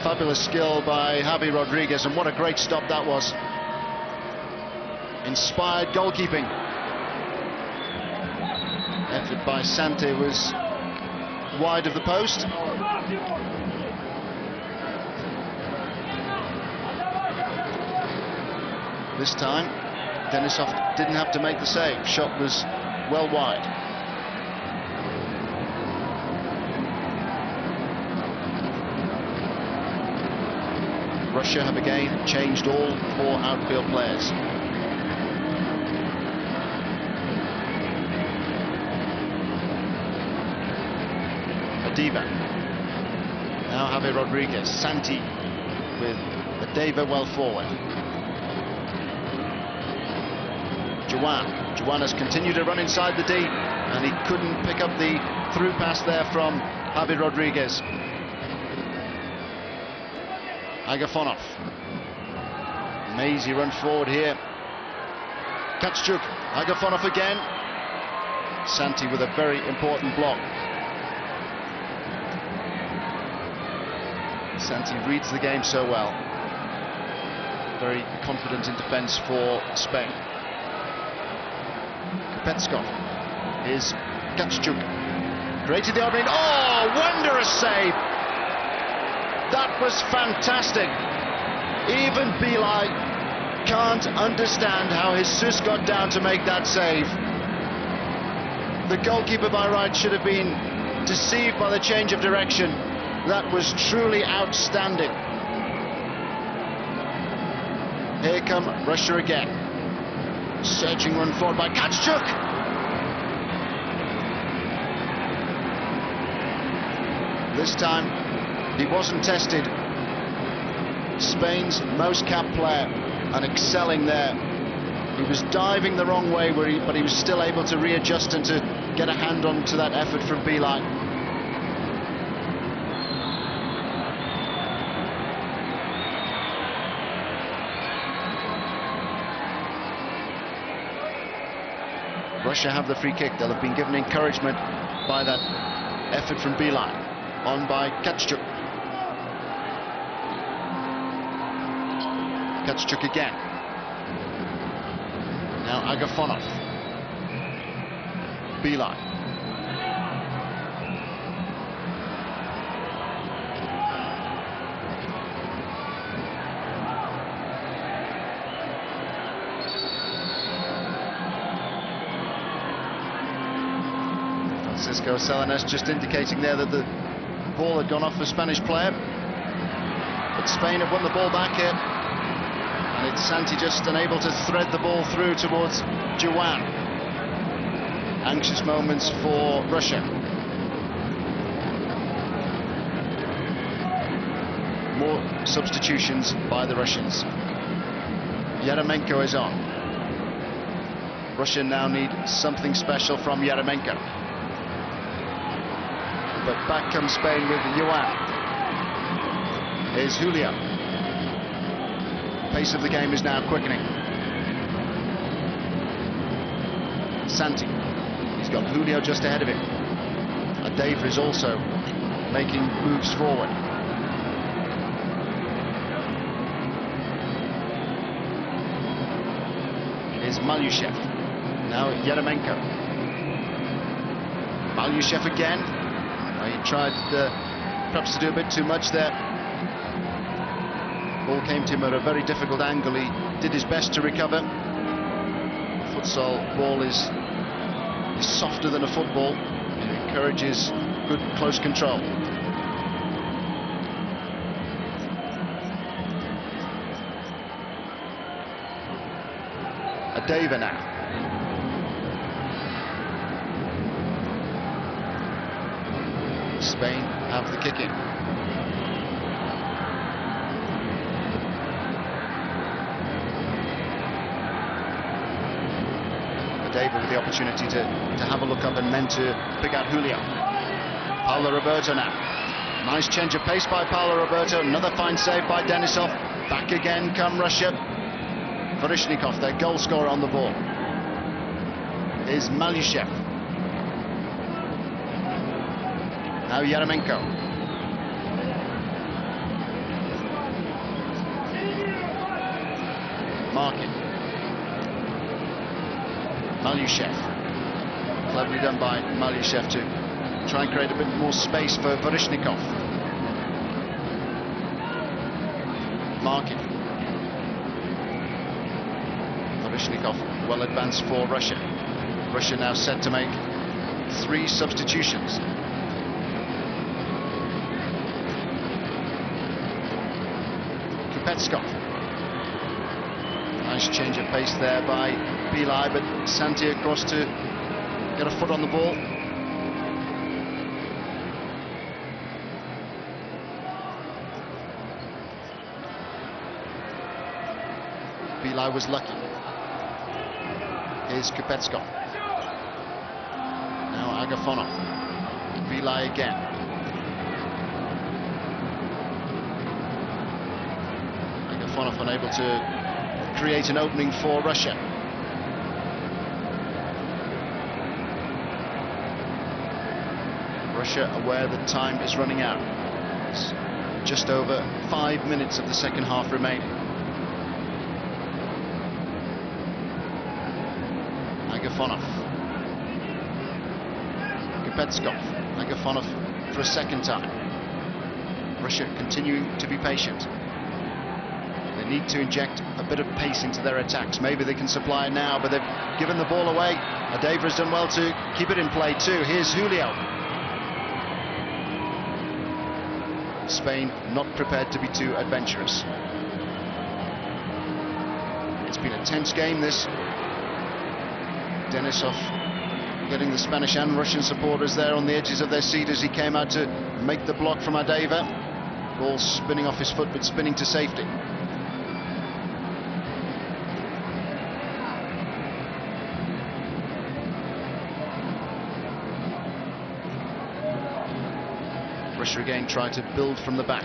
Fabulous skill by Javier Rodriguez, and what a great stop that was. Inspired goalkeeping. Effort by SANTI was wide of the post. This time, Denisov didn't have to make the save. Shot was well wide. Russia have again changed all 4 outfield players. ADEVA. Now Javier Rodriguez. SANTI with ADEVA well forward. JOAN has continued to run inside the D, and he couldn't pick up the through pass there from Javier Rodriguez. AGAPHONOV. Mazy run forward here. Katschuk. AGAPHONOV again. SANTI with a very important block. SANTI reads the game so well. Very confident in defence for Spain. KUPTERSKOV is Katschuk. Created the opening. Oh, wondrous save! That was fantastic. Even BELY can't understand how Jesus got down to make that save. The goalkeeper by right should have been deceived by the change of direction. That was truly outstanding. Here come Russia again. Searching run forward by Katschuk. This time he wasn't tested. Spain's most capped player and excelling there. He was diving the wrong way, but he was still able to readjust and to get a hand onto that effort from BELY. Russia have the free kick. They'll have been given encouragement by that effort from BELY. On by Katschuk. Katschuk again. Now AGAPHONOV. BELY. Francisco Salinas just indicating there that the ball had gone off the Spanish player, but Spain have won the ball back here, and it's SANTI just unable to thread the ball through towards JOAN. Anxious moments for Russia. More substitutions by the Russians. EREMENKO is on. Russia now need something special from EREMENKO. But back comes Spain with JOAN. Here's Julio. Pace of the game is now quickening. SANTI. He's got Julio just ahead of him. ADEVA is also making moves forward. Here's MALYSHEV. Now EREMENKO. MALYSHEV again. He tried perhaps to do a bit too much there. Ball came to him at a very difficult angle. He did his best to recover. Futsal ball is softer than a football. It encourages good close control. ADEVA now. Spain have the kick-in. ADEVA with the opportunity to have a look up and then to pick out Julio. Paulo Roberto now. Nice change of pace by Paulo Roberto. Another fine save by Denisov. Back again come Russia. VERIZHNIKOV, their goal scorer, on the ball. Is MALYSHEV. Now EREMENKO. MARKIN. MALYSHEV. Cleverly done by MALYSHEV to try and create a bit more space for VERIZHNIKOV. MARKIN. VERIZHNIKOV well advanced for Russia. Russia now set to make 3 substitutions. KUPTERSKOV. Nice change of pace there by BELY, but SANTI across to get a foot on the ball. BELY was lucky. Here's KUPTERSKOV. Now AGAPHONOV. BELY again. AGAPHONOV unable to create an opening for Russia. Russia aware that time is running out. It's just over 5 minutes of the second half remaining. AGAPHONOV. KUPTERSKOV. AGAPHONOV for a second time. Russia continuing to be patient. They need to inject a bit of pace into their attacks. Maybe they can supply it now, but they've given the ball away. ADEVA has done well to keep it in play too. Here's JULIO. Spain not prepared to be too adventurous. It's been a tense game, this. DENISOV getting the Spanish and Russian supporters there on the edges of their seat as he came out to make the block from ADEVA. Ball spinning off his foot, but spinning to safety. Russia again trying to build from the back.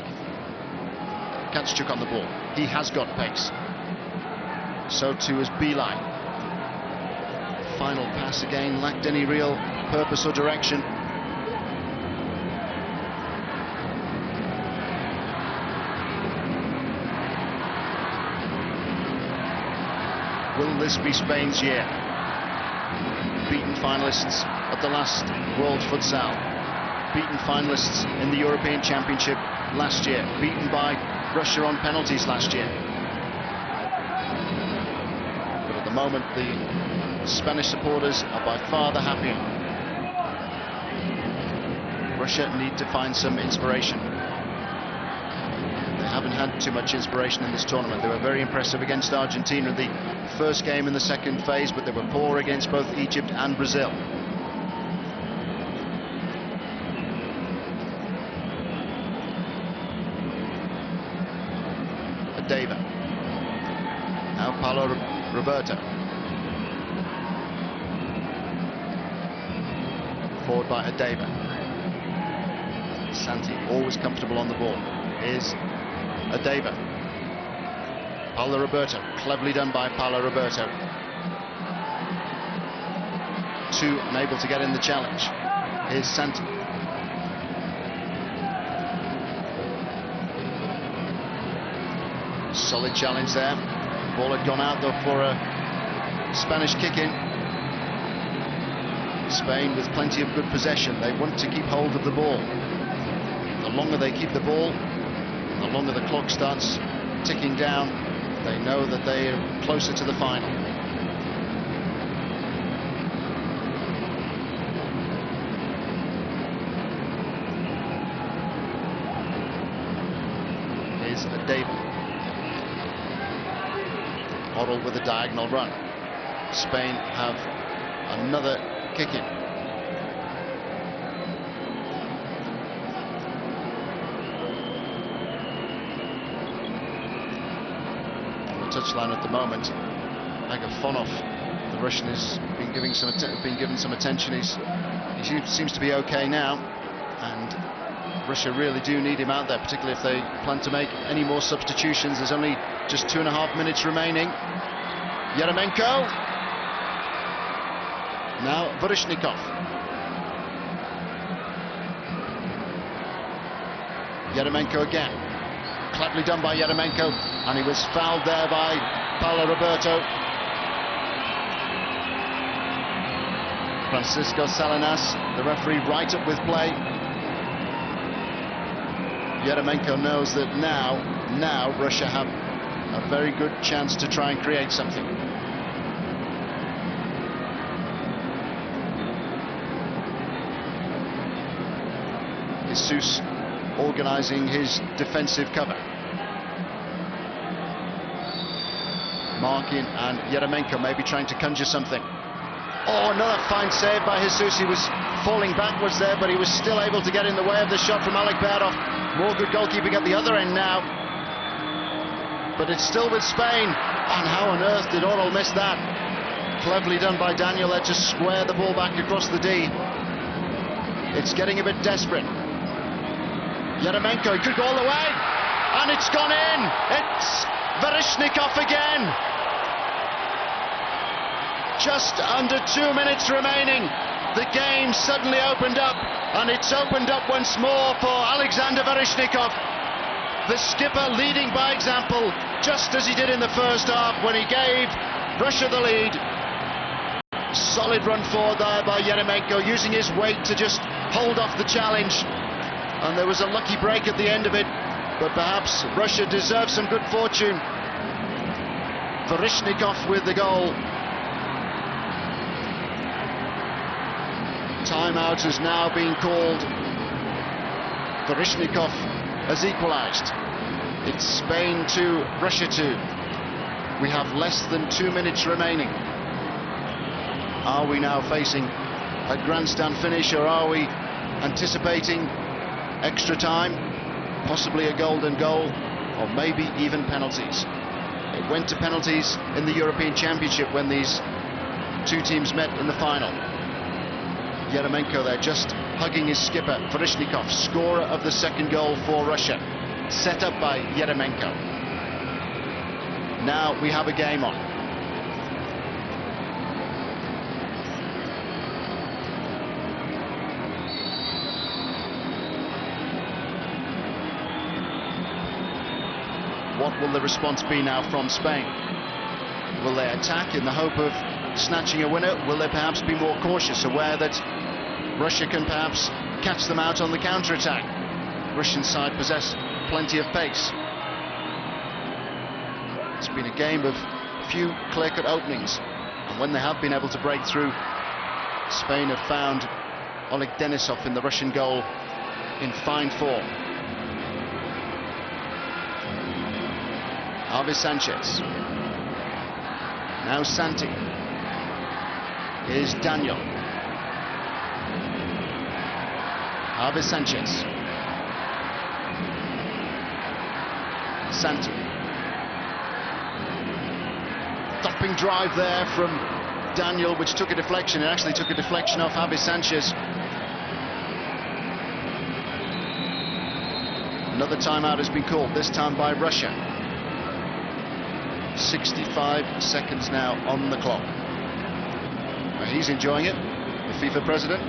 Katschuk on the ball. He has got pace. So too is BELY. Final pass again lacked any real purpose or direction. Will this be Spain's year? Beaten finalists at the last World Futsal. Beaten finalists in the European Championship last year. Beaten by Russia on penalties last year. But at the moment, the Spanish supporters are by far the happier. Russia need to find some inspiration. They haven't had too much inspiration in this tournament. They were very impressive against Argentina in the first game in the second phase, but they were poor against both Egypt and Brazil. ADEVA. Now PAULO ROBERTO. Forward by ADEVA. SANTI always comfortable on the ball. Here's ADEVA. PAULO ROBERTO. Cleverly done by PAULO ROBERTO. 2 unable to get in the challenge. Here's SANTI. Solid challenge there. Ball had gone out though for a Spanish kick-in. Spain with plenty of good possession. They want to keep hold of the ball. The longer they keep the ball, the longer the clock starts ticking down. They know that they are closer to the final. Here's ADEVA. OROL with a diagonal run. Spain have another kick-in. On the touchline at the moment, AGAPHONOV, the Russian, has been given some attention. He seems to be okay now, and Russia really do need him out there, particularly if they plan to make any more substitutions. There's only just 2.5 minutes remaining. EREMENKO. Now VERIZHNIKOV. EREMENKO again. Cleverly done by EREMENKO, and he was fouled there by PAULO ROBERTO. Francisco Salinas, the referee, right up with play. EREMENKO knows that now Russia have a very good chance to try and create something. Jesus organising his defensive cover. Markin and EREMENKO maybe trying to conjure something. Oh, another fine save by Jesus. He was falling backwards there, but he was still able to get in the way of the shot from ALEKBEROV. More good goalkeeping at the other end now. But it's still with Spain. And how on earth did OROL miss that? Cleverly done by Daniel there to square the ball back across the D. It's getting a bit desperate. EREMENKO, he could go all the way. And it's gone in. It's VERIZHNIKOV again. Just under 2 minutes remaining. The game suddenly opened up, and it's opened up once more for Alexander VERIZHNIKOV. The skipper leading by example, just as he did in the first half when he gave Russia the lead. Solid run forward there by EREMENKO, using his weight to just hold off the challenge. And there was a lucky break at the end of it, but perhaps Russia deserves some good fortune. VERIZHNIKOV with the goal. Timeout has now been called. VERIZHNIKOV has equalised. It's Spain 2, Russia 2. We have less than 2 minutes remaining. Are we now facing a grandstand finish, or are we anticipating extra time, possibly a golden goal, or maybe even penalties? It went to penalties in the European Championship when these two teams met in the final. EREMENKO there just hugging his skipper, VERIZHNIKOV, scorer of the second goal for Russia, set up by EREMENKO. Now we have a game on. What will the response be now from Spain? Will they attack in the hope of snatching a winner? Will they perhaps be more cautious, aware that Russia can perhaps catch them out on the counter-attack? Russian side possess plenty of pace. It's been a game of few clear-cut openings, and when they have been able to break through, Spain have found DENISOV in the Russian goal in fine form. SANCHEZ. Now SANTI. Here's Daniel. SANCHEZ. SANTI. Thumping drive there from Daniel, which took a deflection. It actually took a deflection off SANCHEZ. Another timeout has been called, this time by Russia. 65 seconds now on the clock. Well, he's enjoying it, the FIFA president.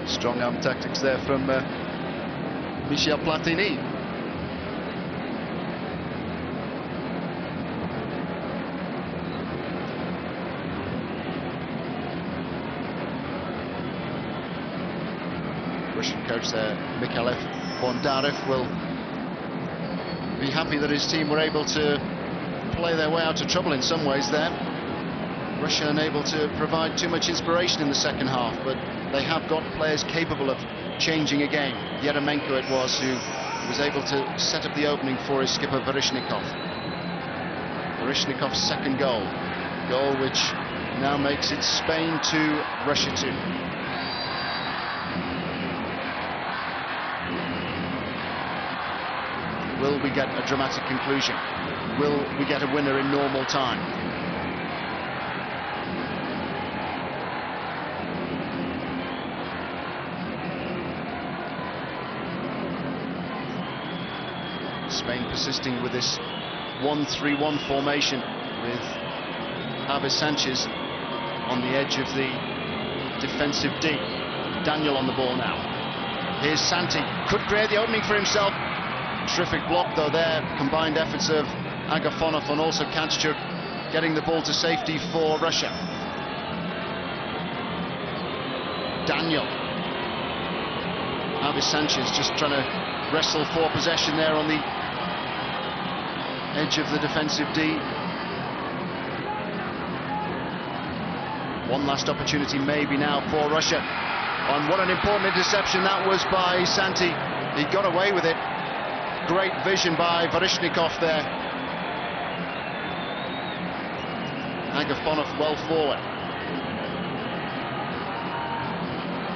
Strong arm tactics there from Michel Platini. Russian coach there, Mikhail Bondarev, will be happy that his team were able to play their way out of trouble in some ways there. Russia unable to provide too much inspiration in the second half, but they have got players capable of changing a game. EREMENKO it was who was able to set up the opening for his skipper VERIZHNIKOV. VERIZHNIKOV's second goal which now makes it Spain 2, Russia 2. Will we get a dramatic conclusion? Will we get a winner in normal time? Spain persisting with this 1-3-1 formation with Sanchez on the edge of the defensive D. Daniel on the ball now. Here's Santi, could create the opening for himself. Terrific block though there. Combined efforts of AGAPHONOV and also Kantchuk getting the ball to safety for Russia. Daniel. Sanchez just trying to wrestle for possession there on the edge of the defensive D. One last opportunity maybe now for Russia. And what an important interception that was by Santi. He got away with it. Great vision by VERIZHNIKOV there. AGAPHONOV well forward.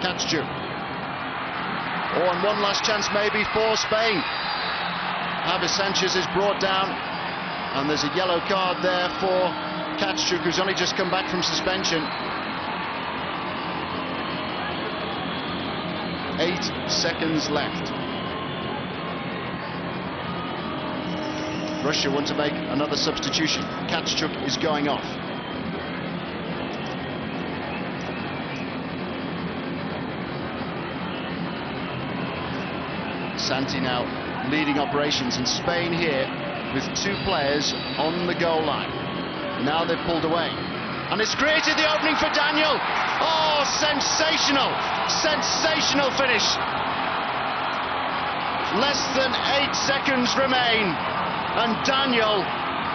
Kantchuk. Oh, and one last chance maybe for Spain. Sanchez is brought down, and there's a yellow card there for Kantchuk, who's only just come back from suspension. 8 seconds left. Russia want to make another substitution. Kantchuk is going off. Santi now leading operations, and Spain here with 2 players on the goal line. Now they've pulled away, and it's created the opening for Daniel. Oh, sensational! Sensational finish. Less than 8 seconds remain, and Daniel,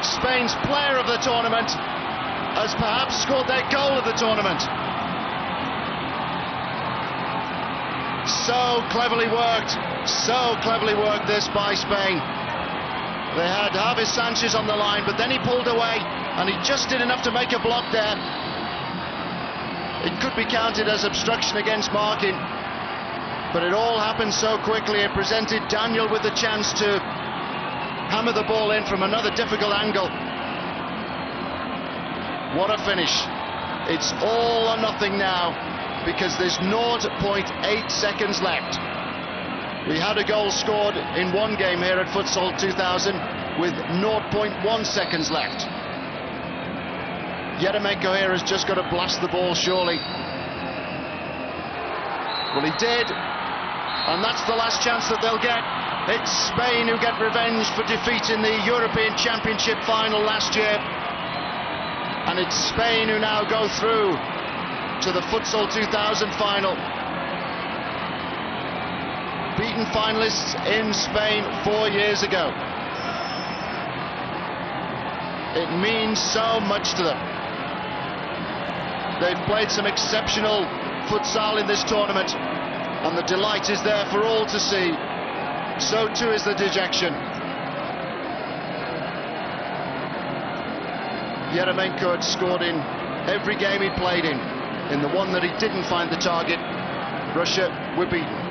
Spain's player of the tournament, has perhaps scored their goal of the tournament. So cleverly worked this by Spain. They had Sanchez on the line, but then he pulled away, and he just did enough to make a block there. It could be counted as obstruction against Markin, but it all happened so quickly. It presented Daniel with the chance to hammer the ball in from another difficult angle. What a finish. It's all or nothing now, because there's 0.8 seconds left. We had a goal scored in one game here at Futsal 2000 with 0.1 seconds left. EREMENKO here has just got to blast the ball, surely. Well, he did, and that's the last chance that they'll get. It's Spain who get revenge for defeat in the European Championship final last year. And it's Spain who now go through to the Futsal 2000 final. Beaten finalists in Spain 4 years ago. It means so much to them. They've played some exceptional futsal in this tournament, and the delight is there for all to see. So too is the dejection. EREMENKO had scored in every game he played in. In the one that he didn't find the target, Russia were beaten.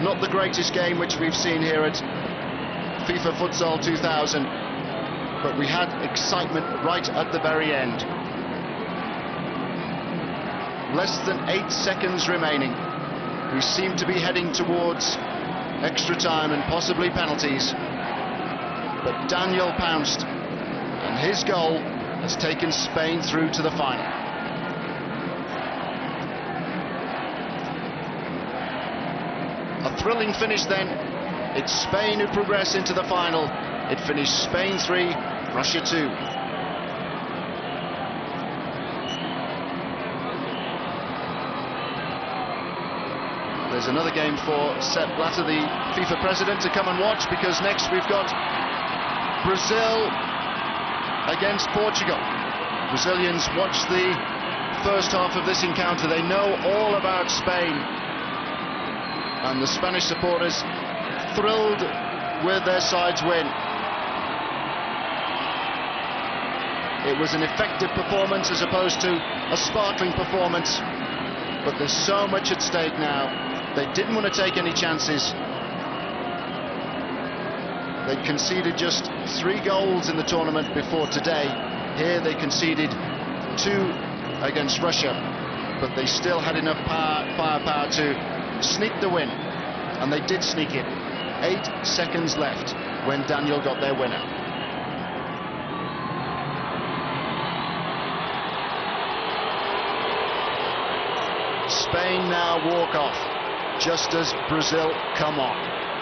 Not the greatest game which we've seen here at FIFA Futsal 2000, but we had excitement right at the very end. Less than 8 seconds remaining. We seem to be heading towards extra time and possibly penalties. But Daniel pounced, and his goal has taken Spain through to the final. A thrilling finish then. It's Spain who progress into the final. It finished Spain 3, Russia 2. There's another game for Sepp Blatter, the FIFA president, to come and watch, because next we've got Brazil against Portugal. Brazilians watch the first half of this encounter. They know all about Spain. And the Spanish supporters thrilled with their side's win. It was an effective performance as opposed to a sparkling performance. But there's so much at stake now. They didn't want to take any chances. They conceded just 3 goals in the tournament before today. Here they conceded 2 against Russia, but they still had enough firepower to sneak the win. And they did sneak in. 8 seconds left when Daniel got their winner. Spain now walk off, just as Brazil come on.